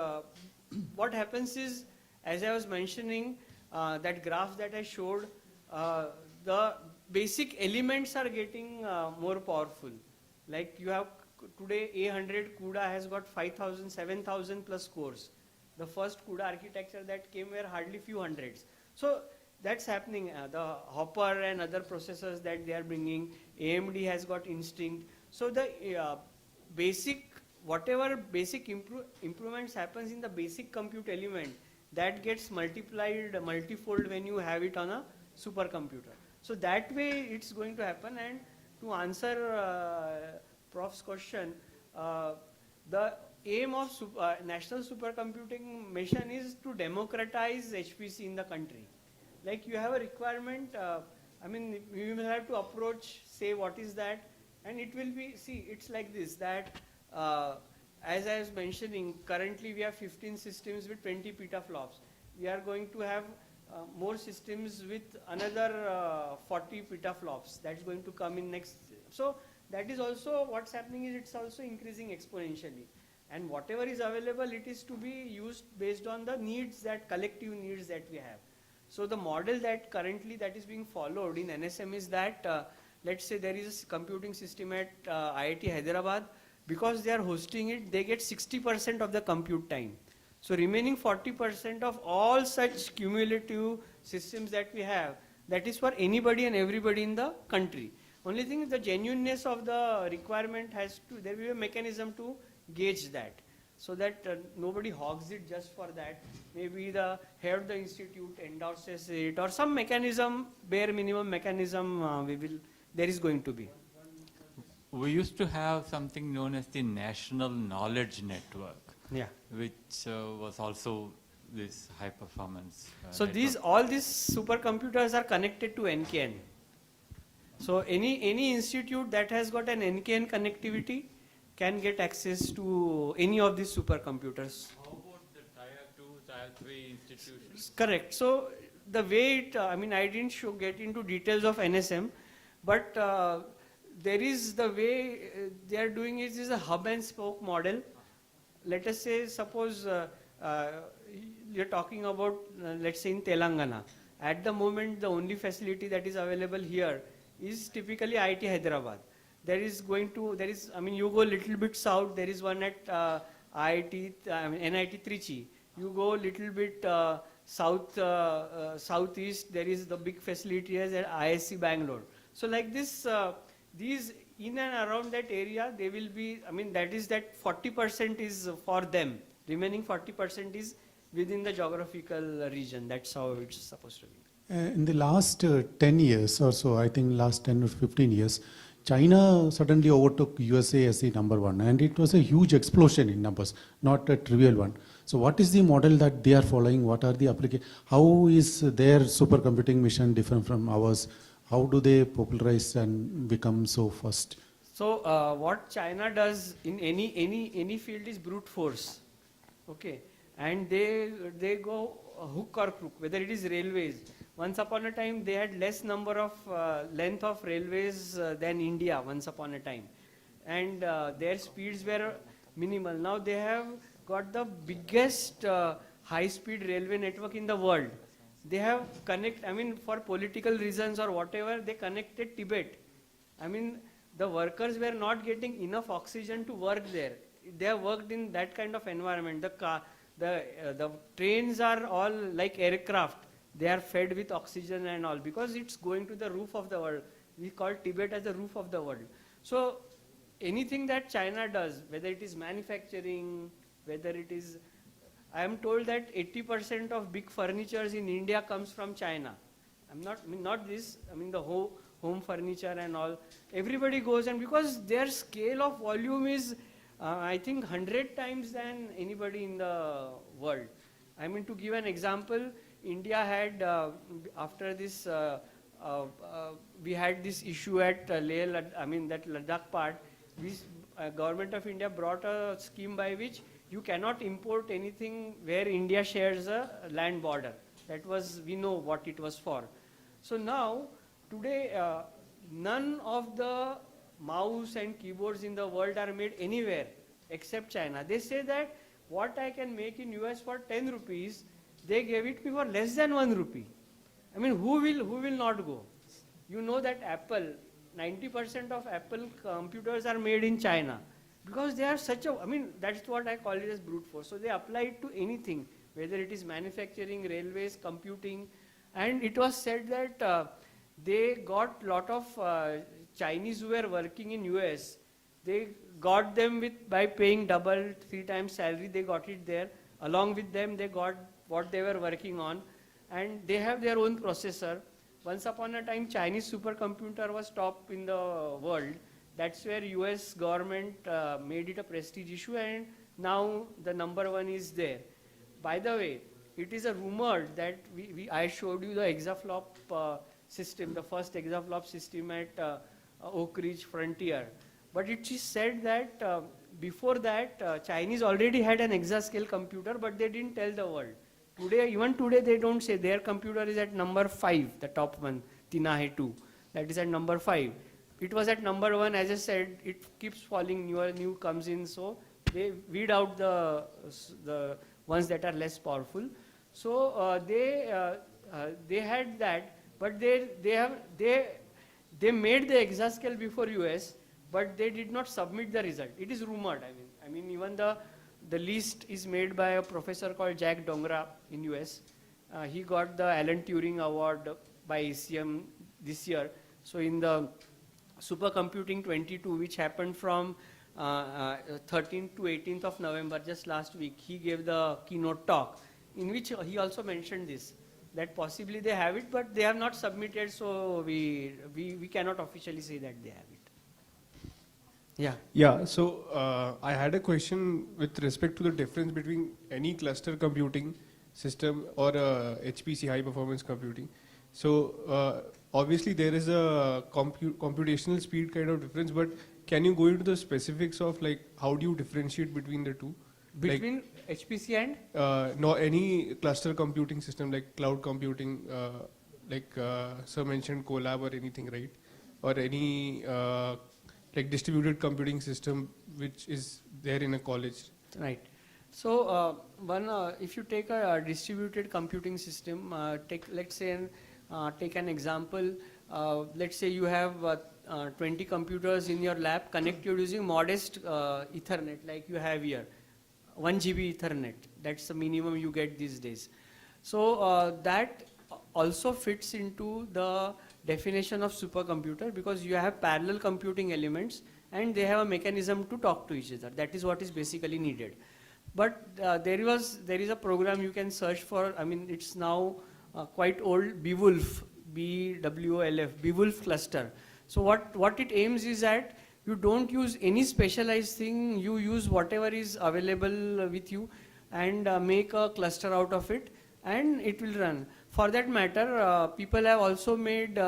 Speaker 2: what happens is, as I was mentioning, that graph that I showed, the basic elements are getting more powerful. Like, you have today A100 CUDA has got 5,000, 7,000 plus cores. The first CUDA architecture that came were hardly few hundreds. So that's happening. The Hopper and other processors that they are bringing, AMD has got Instinct. So the basic, whatever basic improvements happens in the basic compute element, that gets multiplied multifold when you have it on a supercomputer. So that way it's going to happen. And to answer Prof's question, the aim of National Supercomputing Mission is to democratize HPC in the country. Like, you have a requirement, I mean, we will have to approach, say what is that, and it will be, see, it's like this, that as I was mentioning, currently we have 15 systems with 20 petaflops. We are going to have more systems with another 40 petaflops. That's going to come in next. So that is also what's happening, is it's also increasing exponentially. And whatever is available, it is to be used based on the needs, that collective needs that we have. So the model that currently that is being followed in NSM is that, let's say there is a computing system at IIT Hyderabad. Because they are hosting it, they get 60% of the compute time. So remaining 40% of all such cumulative systems that we have, that is for anybody and everybody in the country. Only thing is the genuineness of the requirement has to, there will be a mechanism to gauge that, so that nobody hogs it just for that. Maybe the head of the institute endorses it, or some mechanism, bare minimum mechanism there is going to be.
Speaker 6: We used to have something known as the National Knowledge Network,
Speaker 2: Yeah.
Speaker 6: which was also this high performance.
Speaker 2: So all these supercomputers are connected to NKN. So any institute that has got an NKN connectivity can get access to any of these supercomputers.
Speaker 6: How about the tier 2, tier 3 institutions?
Speaker 2: Correct. So the way it, I mean, I didn't get into details of NSM, but there is the way they are doing is a hub and spoke model. Let us say, suppose you're talking about, let's say in Telangana. At the moment, the only facility that is available here is typically IIT Hyderabad. I mean, you go a little bit south, there is one at NIT Trichy. You go a little bit southeast, there is the big facility as at ISC Bangalore. So like this, these in and around that area, they will be, I mean, that 40% is for them. Remaining 40% is within the geographical region. That's how it's supposed to be.
Speaker 4: In the last 10 years or so, I think last 10 or 15 years, China suddenly overtook USA as the number one, and it was a huge explosion in numbers, not a trivial one. So what is the model that they are following? What are the applications? How is their supercomputing mission different from ours? How do they popularize and become so first?
Speaker 2: So what China does in any field is brute force, okay, and they go hook or crook, whether it is railways. Once upon a time, they had less number of length of railways than India once upon a time, and their speeds were minimal. Now they have got the biggest high-speed railway network in the world. They have I mean, for political reasons or whatever, they connected Tibet. I mean, the workers were not getting enough oxygen to work there. They have worked in that kind of environment. The trains are all like aircraft. They are fed with oxygen and all, because it's going to the roof of the world. We call Tibet as the roof of the world. So anything that China does, whether it is manufacturing, whether it is, I am told that 80% of big furnitures in India comes from China. Not this, I mean the whole home furniture and all. Everybody goes, and because their scale of volume is, I think 100 times than anybody in the world. I mean, to give an example, India had, after this, we had this issue at Leh, I mean that Ladakh part, Government of India brought a scheme by which you cannot import anything where India shares a land border. That was, we know what it was for. So now, today, none of the mouse and keyboards in the world are made anywhere except China. They say that what I can make in US for 10 rupees, they gave it me for less than 1 rupee. I mean, who will not go? You know that Apple, 90% of Apple computers are made in China, because they are such a, I mean, that's what I call it as brute force. So they apply it to anything, whether it is manufacturing, railways, computing. And it was said that they got lot of Chinese who were working in US. They got them by paying double, 3 times salary. They got it there. Along with them, they got what they were working on. And they have their own processor. Once upon a time, Chinese supercomputer was top in the world. That's where US government made it a prestige issue, and now the number 1 is there. By the way, it is a rumor that I showed you the exaflop system, the first exaflop system at Oak Ridge Frontier. But it is said that before that, Chinese already had an exascale computer, but they didn't tell the world. Even today, they don't say. Their computer is at number 5, the top one, Tinahe 2. That is at number 5. It was at number 1, as I said, it keeps falling, new comes in, so they weed out the ones that are less powerful. So they had that, but they made the exascale before US, but they did not submit the result. It is rumored. I mean even the list is made by a professor called Jack Dongra in US. He got the Alan Turing Award by ACM this year. So in the Supercomputing 22, which happened from 13th to 18th of November, just last week, he gave the keynote talk, in which he also mentioned this, that possibly they have it, but they have not submitted, so we cannot officially say that they have it. Yeah.
Speaker 7: Yeah, so I had a question with respect to the difference between any cluster computing system or HPC, high performance computing. So obviously there is a computational speed kind of difference, but can you go into the specifics of like how do you differentiate between the two?
Speaker 2: Between HPC and?
Speaker 7: No, any cluster computing system like cloud computing, like sir mentioned Colab or anything, right? Or any like distributed computing system which is there in a college.
Speaker 2: Right. So if you take a distributed computing system, let's say take an example. Let's say you have 20 computers in your lab connected using modest Ethernet like you have here, 1 GB Ethernet. That's the minimum you get these days. So that also fits into the definition of supercomputer because you have parallel computing elements and they have a mechanism to talk to each other. That is what is basically needed. But there is a program you can search for. I mean, it's now quite old, Beowulf, BWOLF, Beowulf cluster. So what it aims is that you don't use any specialized thing, you use whatever is available with you and make a cluster out of it and it will run. For that matter, people have also made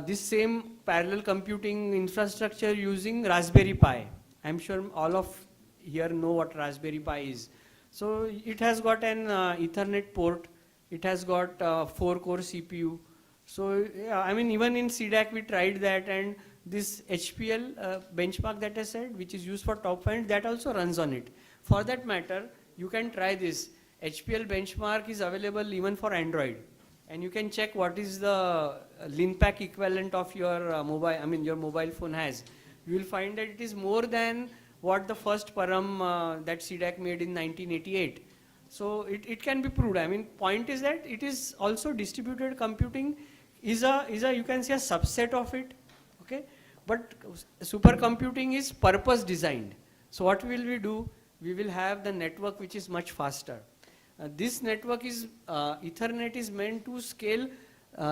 Speaker 2: this same parallel computing infrastructure using Raspberry Pi. I'm sure all of here know what Raspberry Pi is. So it has got an Ethernet port, it has got 4-core CPU. So yeah, I mean even in CDAC we tried that, and this HPL benchmark that I said, which is used for top end, that also runs on it. For that matter, you can try this. HPL benchmark is available even for Android, and you can check what is the LinPack equivalent of your your mobile phone has. You will find that it is more than what the first param that CDAC made in 1988. So it can be proved. I mean, point is that it is also distributed computing is a you can say a subset of it, okay? But supercomputing is purpose designed. So what will we do? We will have the network which is much faster. This network is, Ethernet is meant to scale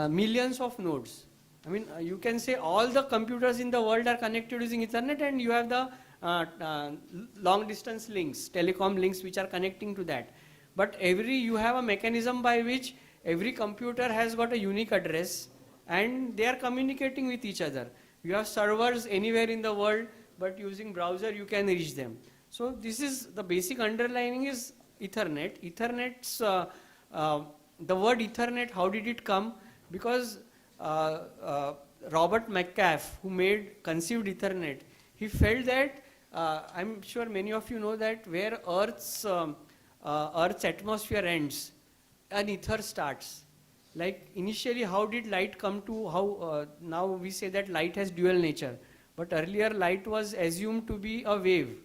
Speaker 2: millions of nodes. I mean, you can say all the computers in the world are connected using Ethernet, and you have the long distance links, telecom links which are connecting to that. But you have a mechanism by which every computer has got a unique address and they are communicating with each other. You have servers anywhere in the world, but using browser you can reach them. So this is the basic underlining is Ethernet. Ethernet's, the word Ethernet, how did it come? Because Robert Metcalfe, who conceived Ethernet, he felt that, I'm sure many of you know that where Earth's atmosphere ends, an ether starts. Like initially, how did light come to, now we say that light has dual nature, but earlier light was assumed to be a wave,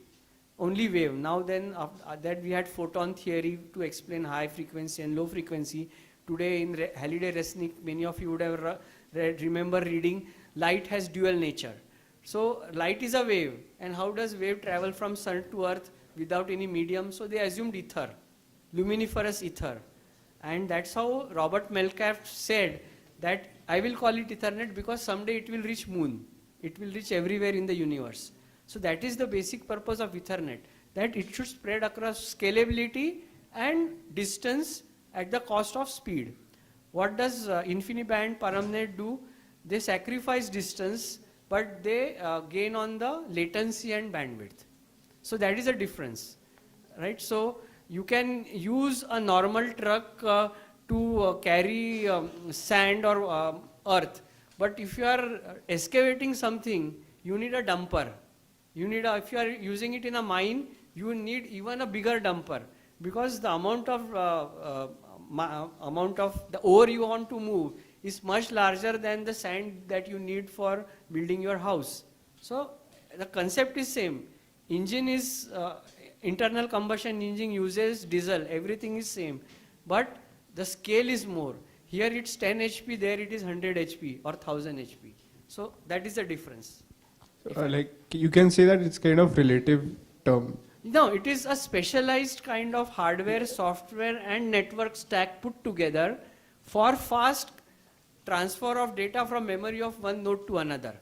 Speaker 2: only wave. Now then, that we had photon theory to explain high frequency and low frequency. Today in Halliday-Resnick, many of you would have remember reading, light has dual nature. So light is a wave, and how does wave travel from sun to earth without any medium? So they assumed ether, luminiferous ether. And that's how Robert Metcalfe said that I will call it Ethernet because someday it will reach moon. It will reach everywhere in the universe. So that is the basic purpose of Ethernet, that it should spread across scalability and distance at the cost of speed. What does InfiniBand ParamNet do? They sacrifice distance, but they gain on the latency and bandwidth. So that is a difference, right? So you can use a normal truck to carry sand or earth, but if you are excavating something, you need a dumper. If you are using it in a mine, you need even a bigger dumper, because the amount of the ore you want to move is much larger than the sand that you need for building your house. So the concept is same. Engine is internal combustion engine uses diesel, everything is same, but the scale is more. Here it's 10 HP, there it is 100 HP or 1000 HP. So that is the difference.
Speaker 7: Like you can say that it's kind of relative term.
Speaker 2: No, it is a specialized kind of hardware, software and network stack put together for fast transfer of data from memory of one node to another.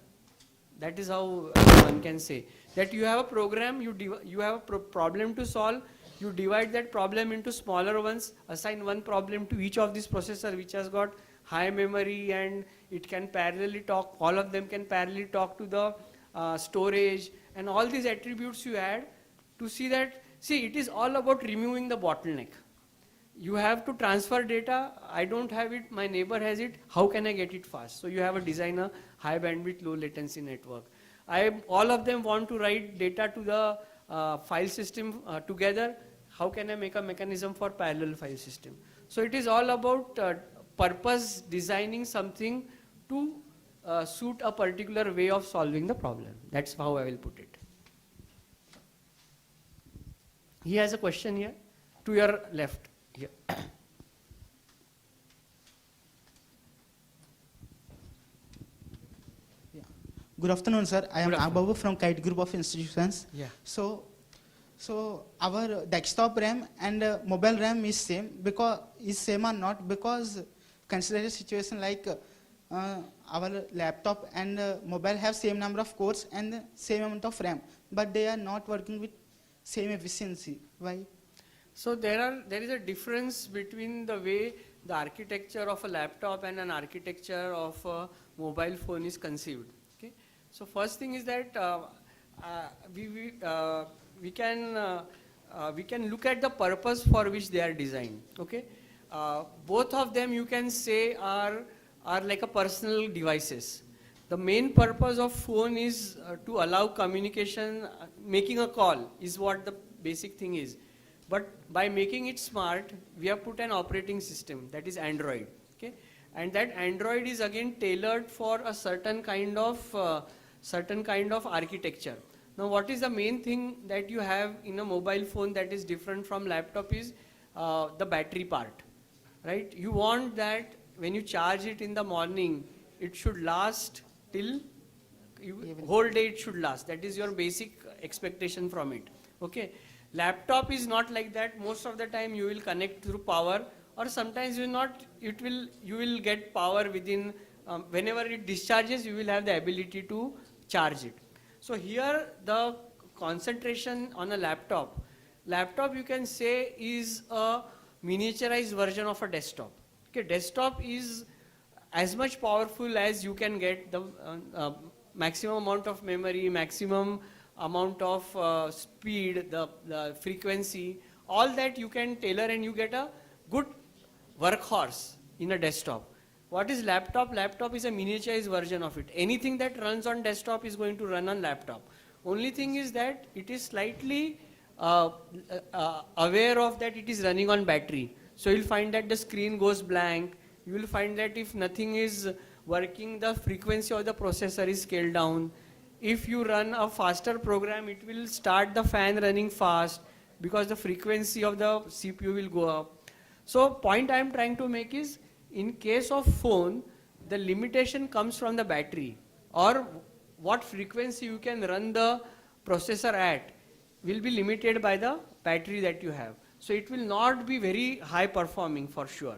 Speaker 2: That is how one can say. That you have a program, you have a problem to solve, you divide that problem into smaller ones, assign one problem to each of these processor which has got high memory and it can parallelly talk, all of them can parallelly talk to the storage, and all these attributes you add to see that, see, it is all about removing the bottleneck. You have to transfer data, I don't have it, my neighbor has it, how can I get it fast? So you have a design a high bandwidth, low latency network. All of them want to write data to the file system together. How can I make a mechanism for parallel file system? So it is all about purpose designing something to suit a particular way of solving the problem. That's how I will put it. He has a question here, to your left. Here.
Speaker 8: Good afternoon, sir. I am
Speaker 2: Good afternoon.
Speaker 8: Ababu from Kite Group of Institutions.
Speaker 2: Yeah.
Speaker 8: So our desktop RAM and mobile RAM is same or not, because consider a situation like our laptop and mobile have same number of cores and same amount of RAM, but they are not working with same efficiency. Why?
Speaker 2: So there is a difference between the way the architecture of a laptop and an architecture of a mobile phone is conceived. Okay. So first thing is that we can look at the purpose for which they are designed. Okay. Both of them you can say are like a personal devices. The main purpose of phone is to allow communication, making a call is what the basic thing is. But by making it smart, we have put an operating system, that is Android. Okay? And that Android is again tailored for a certain kind of architecture. Now what is the main thing that you have in a mobile phone that is different from laptop is the battery part. Right? You want that when you charge it in the morning, it should last till whole day it should last. That is your basic expectation from it. Okay. Laptop is not like that. Most of the time you will connect through power, or sometimes you will not. You will get power within whenever it discharges. You will have the ability to charge it. So here the concentration on a laptop you can say is a miniaturized version of a desktop. Okay, desktop is as much powerful as you can get, the maximum amount of memory, maximum amount of speed, the frequency, all that you can tailor and you get a good workhorse in a desktop. What is laptop? Laptop is a miniaturized version of it. Anything that runs on desktop is going to run on laptop. Only thing is that it is slightly aware of that it is running on battery. So you'll find that the screen goes blank. You will find that if nothing is working, the frequency of the processor is scaled down. If you run a faster program, it will start the fan running fast because the frequency of the CPU will go up. So point I am trying to make is, in case of phone, the limitation comes from the battery, or what frequency you can run the processor at will be limited by the battery that you have. So it will not be very high performing for sure.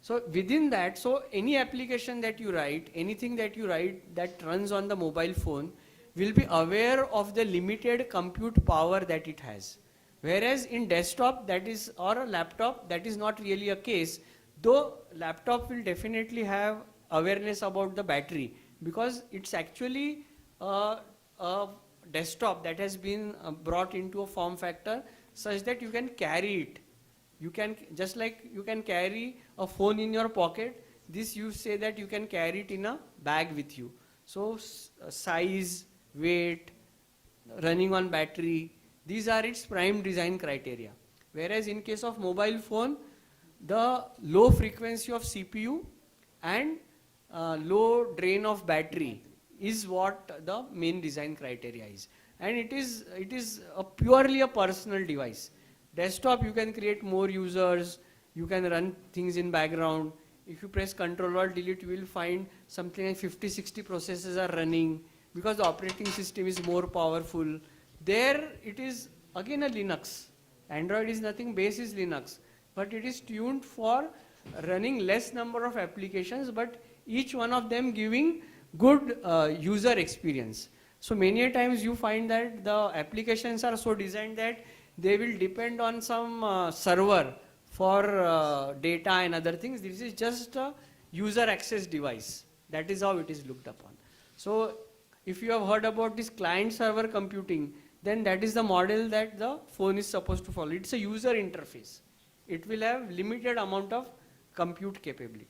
Speaker 2: So within that, so any application that you write, anything that you write that runs on the mobile phone will be aware of the limited compute power that it has. Whereas in desktop, that is, or a laptop, that is not really a case, though laptop will definitely have awareness about the battery, because it's actually a desktop that has been brought into a form factor such that you can carry it. You can, just like you can carry a phone in your pocket, this you say that you can carry it in a bag with you. So size, weight, running on battery, these are its prime design criteria. Whereas in case of mobile phone, the low frequency of CPU and low drain of battery is what the main design criteria is. and it is a purely a personal device. Desktop, you can create more users, you can run things in background. If you press Ctrl or Delete, you will find something like 50-60 processes are running because the operating system is more powerful. There it is again a Linux. Android is nothing, base is Linux, but it is tuned for running less number of applications, but each one of them giving good user experience. So many a times you find that the applications are so designed that they will depend on some server for data and other things. This is just a user access device. That is how it is looked upon. So if you have heard about this client server computing, then that is the model that the phone is supposed to follow. It's a user interface. It will have limited amount of compute capability.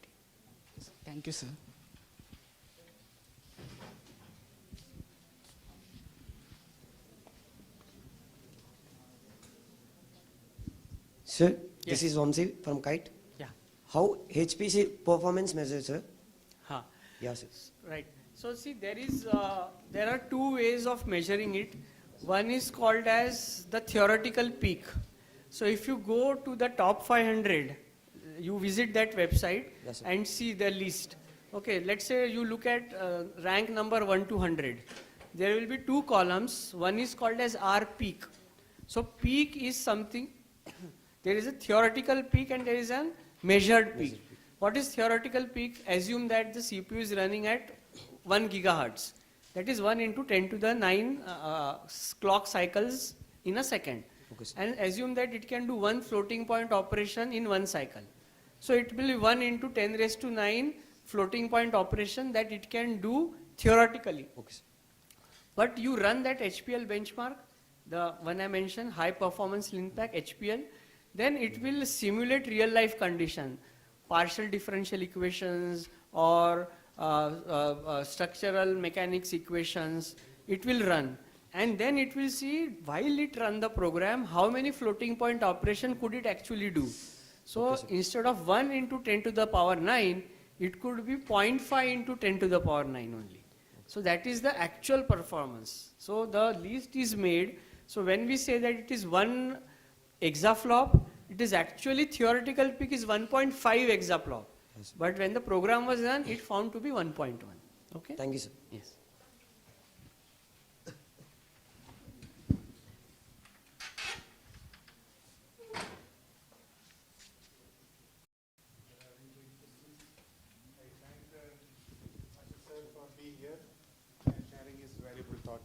Speaker 8: Thank you, sir.
Speaker 9: Sir,
Speaker 2: Yes.
Speaker 9: this is Vamsi from Kite.
Speaker 2: Yeah.
Speaker 9: How HPC performance measures, sir?
Speaker 2: Huh.
Speaker 9: Yes, sir.
Speaker 2: Right. So see, there are two ways of measuring it. One is called as the theoretical peak. So if you go to the top 500, you visit that website
Speaker 9: Yes, sir.
Speaker 2: and see the list. Okay, let's say you look at rank number 1 to 100. There will be two columns. One is called as R peak. So peak is something, there is a theoretical peak and there is a measured peak. What is theoretical peak? Assume that the CPU is running at 1 gigahertz. That is 1 into 10 to the 9 clock cycles in a second.
Speaker 9: Okay, sir.
Speaker 2: And assume that it can do one floating point operation in one cycle. So it will be 1 into 10 raised to 9 floating point operation that it can do theoretically.
Speaker 9: Okay, sir.
Speaker 2: But you run that HPL benchmark, the one I mentioned, high performance link pack HPL, then it will simulate real life condition, partial differential equations or structural mechanics equations. It will run, and then it will see while it run the program how many floating point operation could it actually do. So instead of 1 into 10 to the power 9, it could be 0.5 into 10 to the power 9 only. So that is the actual performance. So the list is made. So when we say that it is 1 exaflop, it is actually theoretical peak is 1.5 exaflop.
Speaker 9: Yes.
Speaker 2: But when the program was run, it found to be 1.1. Okay?
Speaker 9: Thank you, sir.
Speaker 2: Yes.
Speaker 4: I thank Ashish sir for being here and sharing his valuable thought.